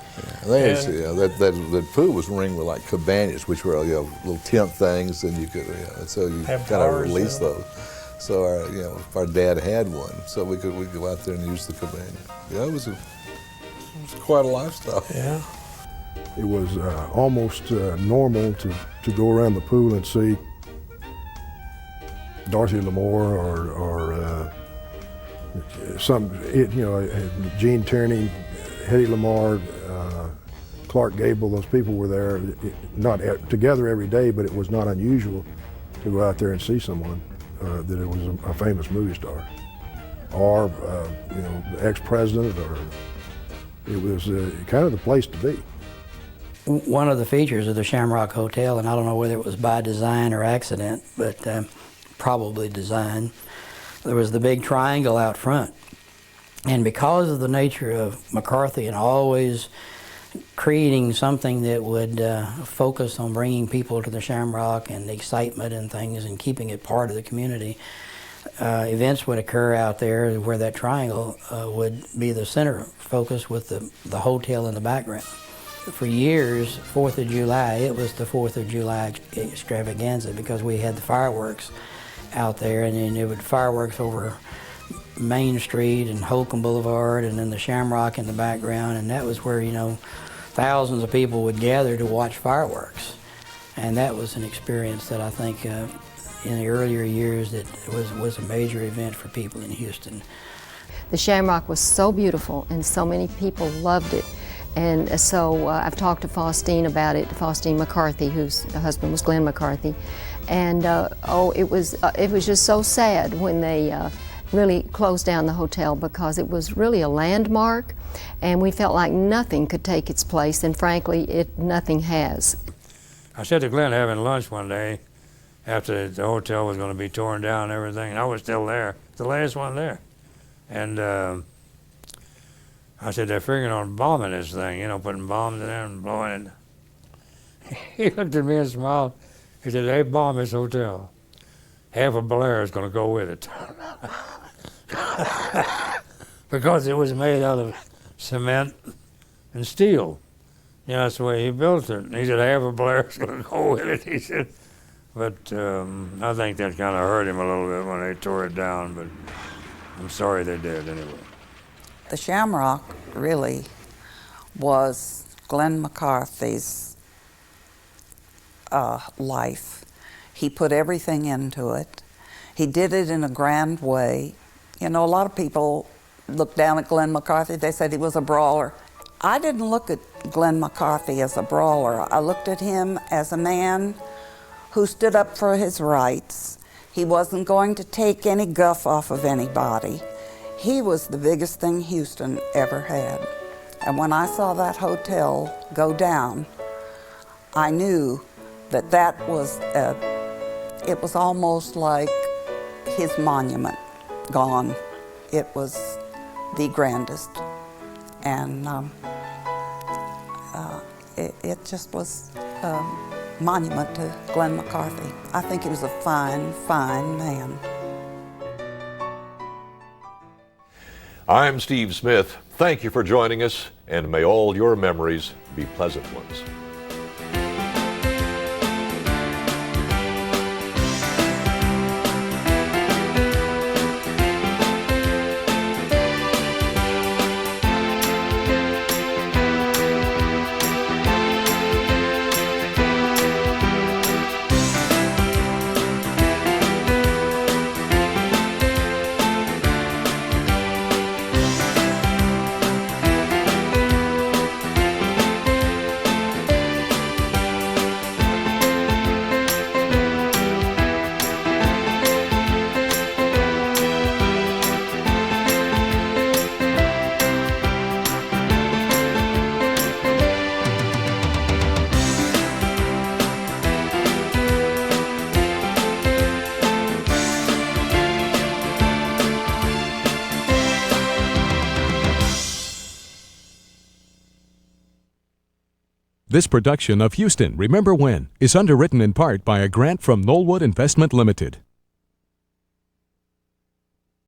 Yeah, that pool was ringed with like cabanas, which were little tent things, and you could so you kind of release those. So our dad had one, so we could go out there and use the cabana. Yeah, it was quite a lifestyle. Yeah. It was almost normal to go around the pool and see Dorothy Lamour or Gene Tierney, Hedy Lamarr, Clark Gable. Those people were there, not together every day, but it was not unusual to go out there and see someone that it was a famous movie star. or you know, the ex-president, or it was kind of the place to be. One of the features of the Shamrock Hotel, and I don't know whether it was by design or accident, but probably design, there was the big triangle out front. And because of the nature of McCarthy and always creating something that would focus on bringing people to the Shamrock and the excitement and things and keeping it part of the community, events would occur out there where that triangle would be the center focus with the hotel in the background. For years, 4th of July, it was the 4th of July extravaganza because we had the fireworks out there, and then there would fireworks over Main Street and Holcomb Boulevard, and then the Shamrock in the background, and that was where, you know, thousands of people would gather to watch fireworks. And that was an experience that I think in the earlier years that was a major event for people in Houston. The Shamrock was so beautiful and so many people loved it. And so I've talked to Faustine about it, Faustine McCarthy, whose husband was Glenn McCarthy. And it was just so sad when they really closed down the hotel, because it was really a landmark and we felt like nothing could take its place, and frankly, nothing has. I said to Glenn having lunch one day after the hotel was going to be torn down and everything, and I was still there, the last one there. And I said, they're figuring on bombing this thing, you know, putting bombs in there and blowing it. He looked at me and smiled. He said, they bomb this hotel. Half of Bel Air is going to go with it. Because it was made out of cement and steel. You know, that's the way he built it. And he said, half of Bel Air is going to go with it, he said. But I think that kind of hurt him a little bit when they tore it down, but I'm sorry they did anyway. The Shamrock really was Glenn McCarthy's life. He put everything into it. He did it in a grand way. You know, a lot of people look down at Glenn McCarthy, they said he was a brawler. I didn't look at Glenn McCarthy as a brawler. I looked at him as a man who stood up for his rights. He wasn't going to take any guff off of anybody. He was the biggest thing Houston ever had. And when I saw that hotel go down, I knew that that was, it was almost like his monument gone. It was the grandest. And it just was a monument to Glenn McCarthy. I think he was a fine, fine man. I'm Steve Smith. Thank you for joining us, and may all your memories be pleasant ones. This production of Houston, Remember When, is underwritten in part by a grant from Knollwood Investment Limited.